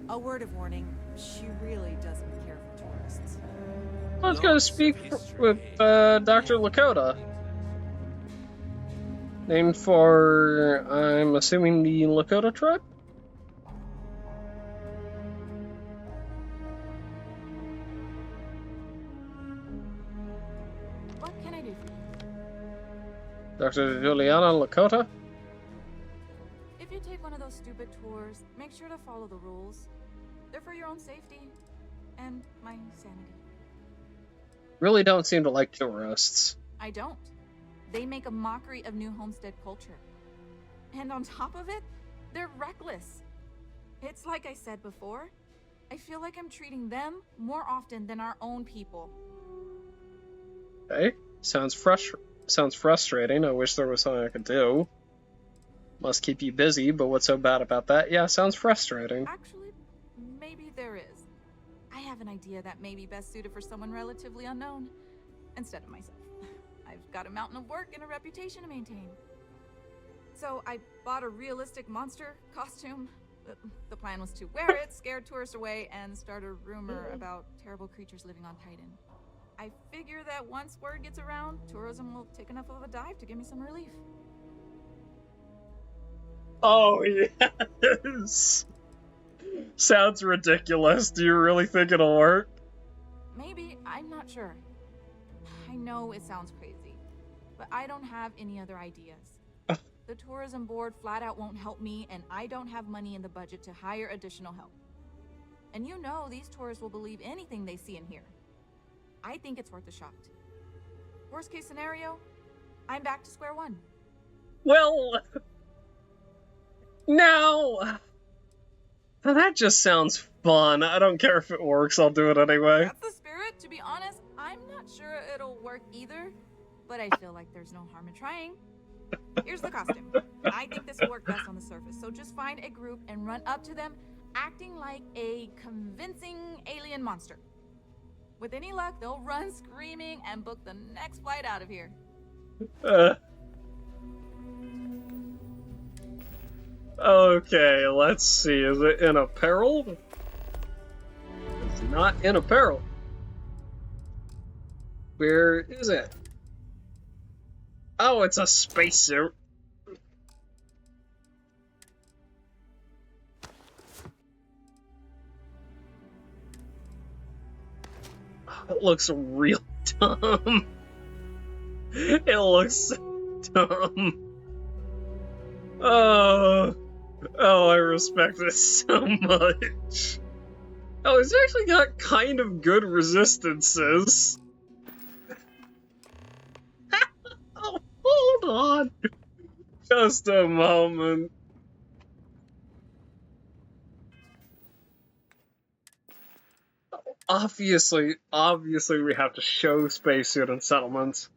a word of warning, she really doesn't care for tourists. Let's go speak with Dr. Lakota. Named for, I'm assuming, the Lakota tribe? What can I do for you? Dr. Juliana Lakota? If you take one of those stupid tours, make sure to follow the rules. They're for your own safety and my sanity. Really don't seem to like tourists. I don't. They make a mockery of New Homestead culture. And on top of it, they're reckless. It's like I said before, I feel like I'm treating them more often than our own people. Okay, sounds frustrating. I wish there was something I could do. Must keep you busy, but what's so bad about that? Yeah, sounds frustrating. Actually, maybe there is. I have an idea that may be best suited for someone relatively unknown, instead of myself. I've got a mountain of work and a reputation to maintain. So I bought a realistic monster costume. The plan was to wear it, scare tourists away, and start a rumor about terrible creatures living on Titan. I figure that once word gets around, tourism will take enough of a dive to give me some relief. Oh, yes! Sounds ridiculous. Do you really think it'll work? Maybe, I'm not sure. I know it sounds crazy, but I don't have any other ideas. The tourism board flat out won't help me, and I don't have money in the budget to hire additional help. And you know these tourists will believe anything they see and hear. I think it's worth a shot. Worst case scenario, I'm back to square one. Well, now that just sounds fun. I don't care if it works, I'll do it anyway. That's the spirit. To be honest, I'm not sure it'll work either, but I feel like there's no harm in trying. Here's the costume. I think this will work best on the surface, so just find a group and run up to them, acting like a convincing alien monster. With any luck, they'll run screaming and book the next flight out of here. Okay, let's see. Is it in apparel? It's not in apparel. Where is it? Oh, it's a spacesuit. It looks real dumb. It looks so dumb. Oh, I respect this so much. Oh, it's actually got kind of good resistances. Oh, hold on. Just a moment. Obviously we have to show spacesuit and settlements.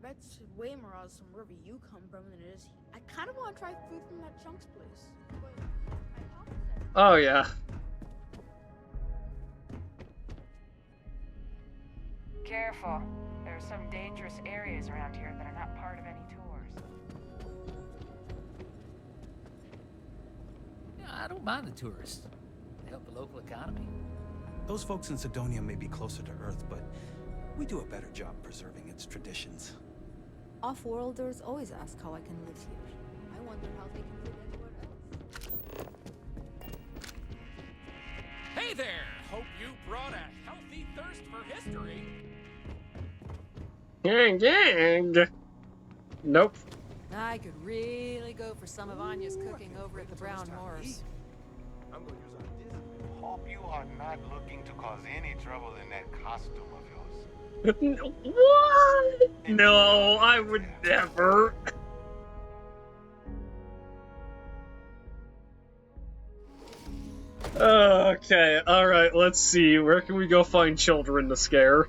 That's way more awesome wherever you come from than it is. I kind of want to try food from that Chunks place. Oh yeah. Careful. There are some dangerous areas around here that are not part of any tour. Yeah, I don't mind the tourists. They help the local economy. Those folks in Cydonia may be closer to Earth, but we do a better job preserving its traditions. Off-worlders always ask how I can live here. I wonder how they can live anywhere else. Hey there! Hope you brought a healthy thirst for history. Gang, gang. Nope. I could really go for some of Anya's cooking over at the Brown Horse. Hope you are not looking to cause any trouble in that costume of yours. What? No, I would never. Okay, alright, let's see. Where can we go find children to scare?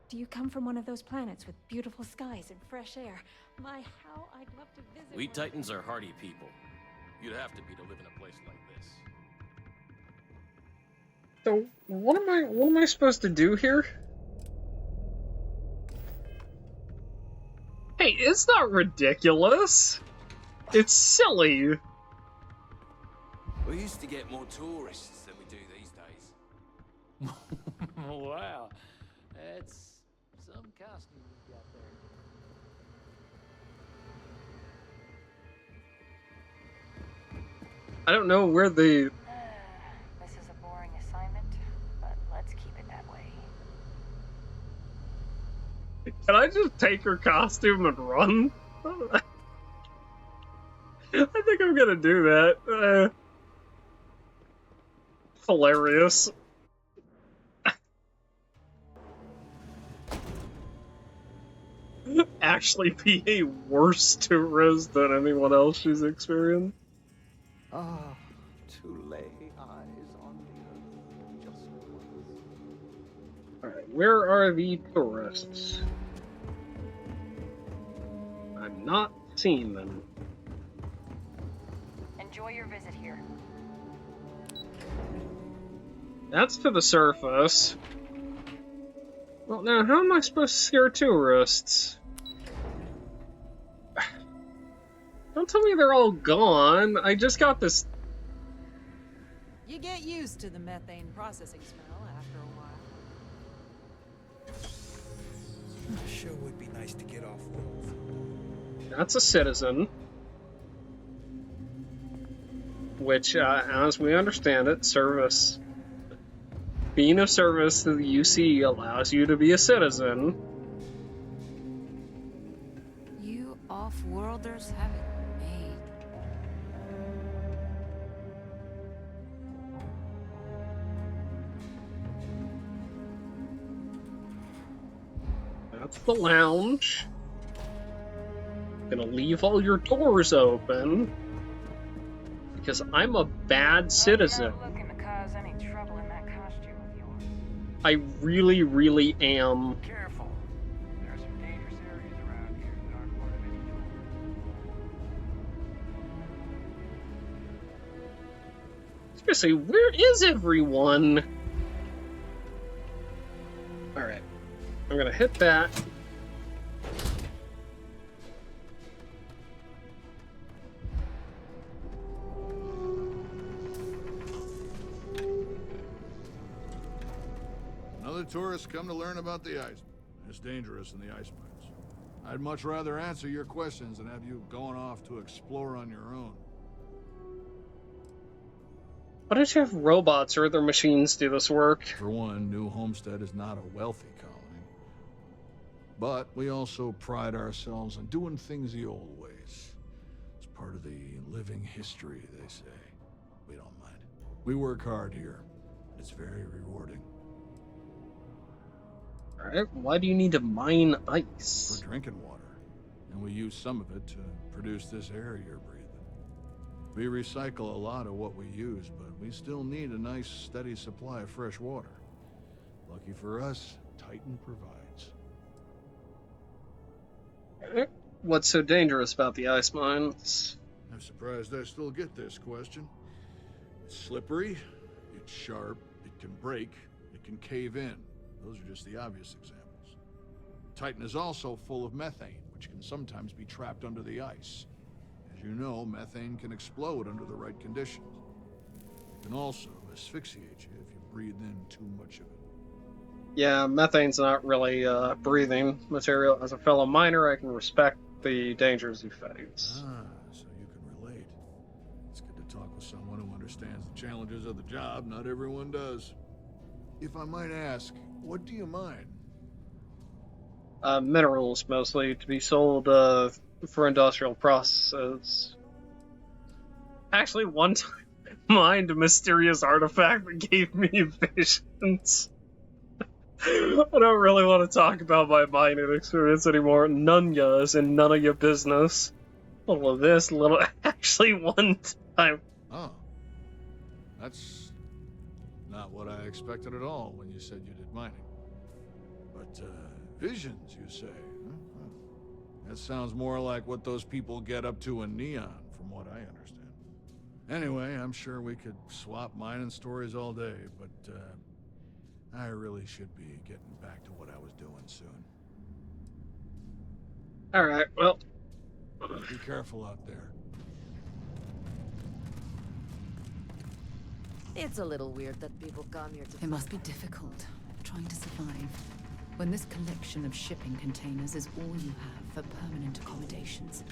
Do you come from one of those planets with beautiful skies and fresh air? My, how I'd love to visit. We Titans are hardy people. You'd have to be to live in a place like this. So, what am I supposed to do here? Hey, it's not ridiculous. It's silly. We used to get more tourists than we do these days. Wow. That's some costume you've got there. I don't know where the... This is a boring assignment, but let's keep it that way. Can I just take her costume and run? I think I'm gonna do that. Hilarious. Actually be a worse tourist than anyone else she's experienced. Ah, to lay eyes on the earth just once. Alright, where are the tourists? I'm not seeing them. Enjoy your visit here. That's to the surface. Well, now, how am I supposed to scare tourists? Don't tell me they're all gone. I just got this... You get used to the methane processing smell after a while. Sure would be nice to get off world. That's a citizen. Which, as we understand it, service... Being of service to the UC allows you to be a citizen. You off-worlders have it made. That's the lounge. Gonna leave all your doors open. Because I'm a bad citizen. I'm not looking to cause any trouble in that costume of yours. I really, really am. Careful. There are some dangerous areas around here that aren't part of any tour. Seriously, where is everyone? Alright. I'm gonna hit that. Another tourist come to learn about the ice. It's dangerous in the ice mines. I'd much rather answer your questions than have you going off to explore on your own. Why don't you have robots or other machines do this work? For one, New Homestead is not a wealthy colony. But we also pride ourselves on doing things the old ways. It's part of the living history, they say. We don't mind. We work hard here. It's very rewarding. Alright, why do you need to mine ice? For drinking water. And we use some of it to produce this air you're breathing. We recycle a lot of what we use, but we still need a nice, steady supply of fresh water. Lucky for us, Titan provides. What's so dangerous about the ice mines? I'm surprised I still get this question. It's slippery, it's sharp, It can break, it can cave in. Those are just the obvious examples. Titan is also full of methane, which can sometimes be trapped under the ice. As you know, methane can explode under the right conditions. It can also asphyxiate you if you breathe in too much of it. Yeah, methane's not really breathing material. As a fellow miner, I can respect the dangers you face. Ah, so you can relate. It's good to talk with someone who understands the challenges of the job. Not everyone does. If I might ask, what do you mine? Minerals, mostly, to be sold for industrial processes. Actually, one time, mined a mysterious artifact that gave me visions. I don't really want to talk about my mining experience anymore. None ya's and none of your business. Little of this, little... Actually, one time... Oh. That's not what I expected at all when you said you did mining. But, visions, you say? Huh? That sounds more like what those people get up to in Neon, from what I understand. Anyway, I'm sure we could swap mining stories all day, but, I really should be getting back to what I was doing soon. Alright, well... Be careful out there. It's a little weird that people come here to... It must be difficult, trying to survive, when this collection of shipping containers is all you have for permanent accommodations.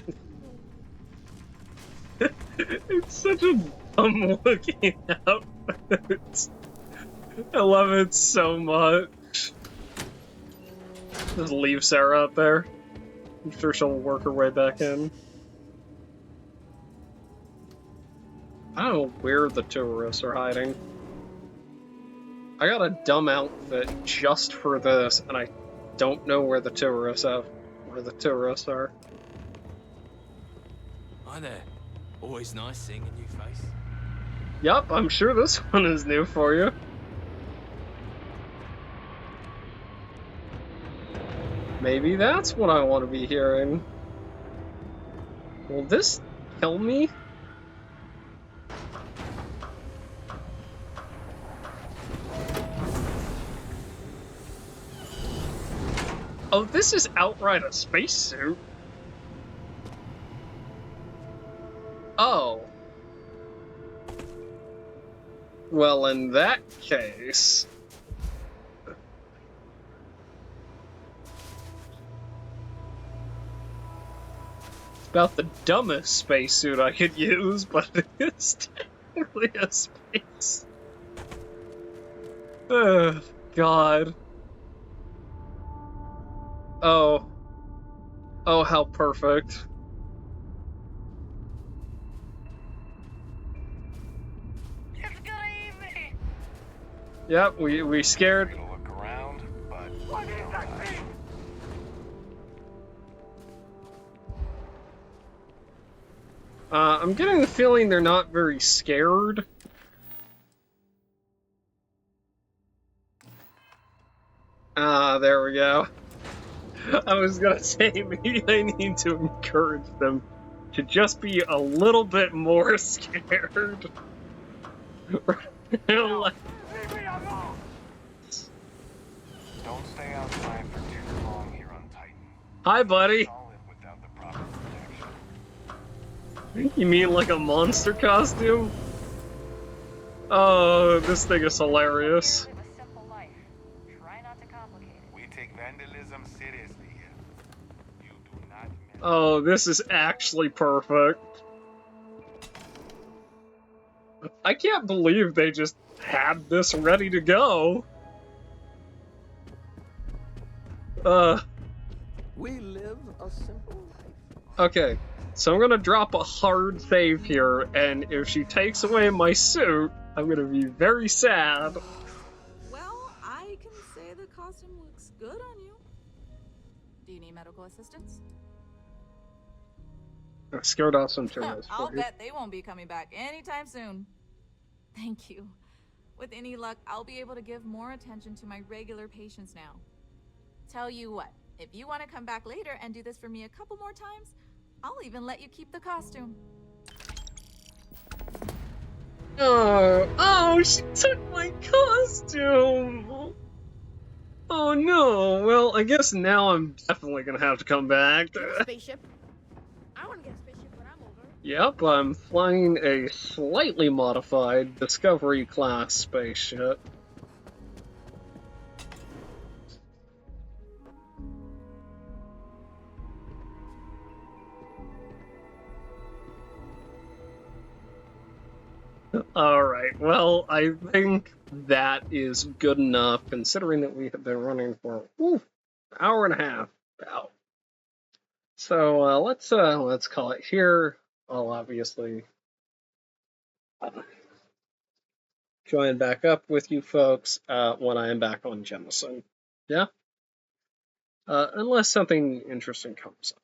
It's such a dumb looking outfit. I love it so much. Just leave Sarah out there. I'm sure she'll work her way back in. I don't know where the tourists are hiding. I got a dumb outfit just for this, and I don't know where the tourists are. Hi there. Always nice seeing a new face. Yup, I'm sure this one is new for you. Maybe that's what I want to be hearing. Will this kill me? Oh, this is outright a spacesuit. Oh. Well, in that case... about the dumbest spacesuit I could use, but it's technically a space. Oh, God. Oh. Oh, how perfect. It's gonna eat me! Yep, we scared. Look around, but what is that thing? I'm getting the feeling they're not very scared. Ah, there we go. I was gonna say, maybe I need to encourage them to just be a little bit more scared. Don't stay outside for too long here on Titan. Hi, buddy. Without the proper You mean like a monster costume? Oh, this thing is hilarious. We take vandalism seriously here. You do not mess. Oh, this is actually perfect. I can't believe they just had this ready to go. We live a simple life. Okay, so I'm gonna drop a hard save here, and if she takes away my suit, I'm gonna be very sad. Well, I can say the costume looks good on you. Do you need medical assistance? I scared off some tourists. I'll bet they won't be coming back anytime soon. Thank you. With any luck, I'll be able to give more attention to my regular patients now. Tell you what, if you want to come back later and do this for me a couple more times, I'll even let you keep the costume. Oh, she took my costume! Oh no, well, I guess now I'm definitely gonna have to come back. Get a spaceship. I want to get a spaceship when I'm older. Yep, I'm flying a slightly modified Discovery class spaceship. Alright, well, I think that is good enough, considering that we have been running for an hour and a half, about. So let's call it here. I'll obviously join back up with you folks when I am back on Jemison. Yeah? Unless something interesting comes up.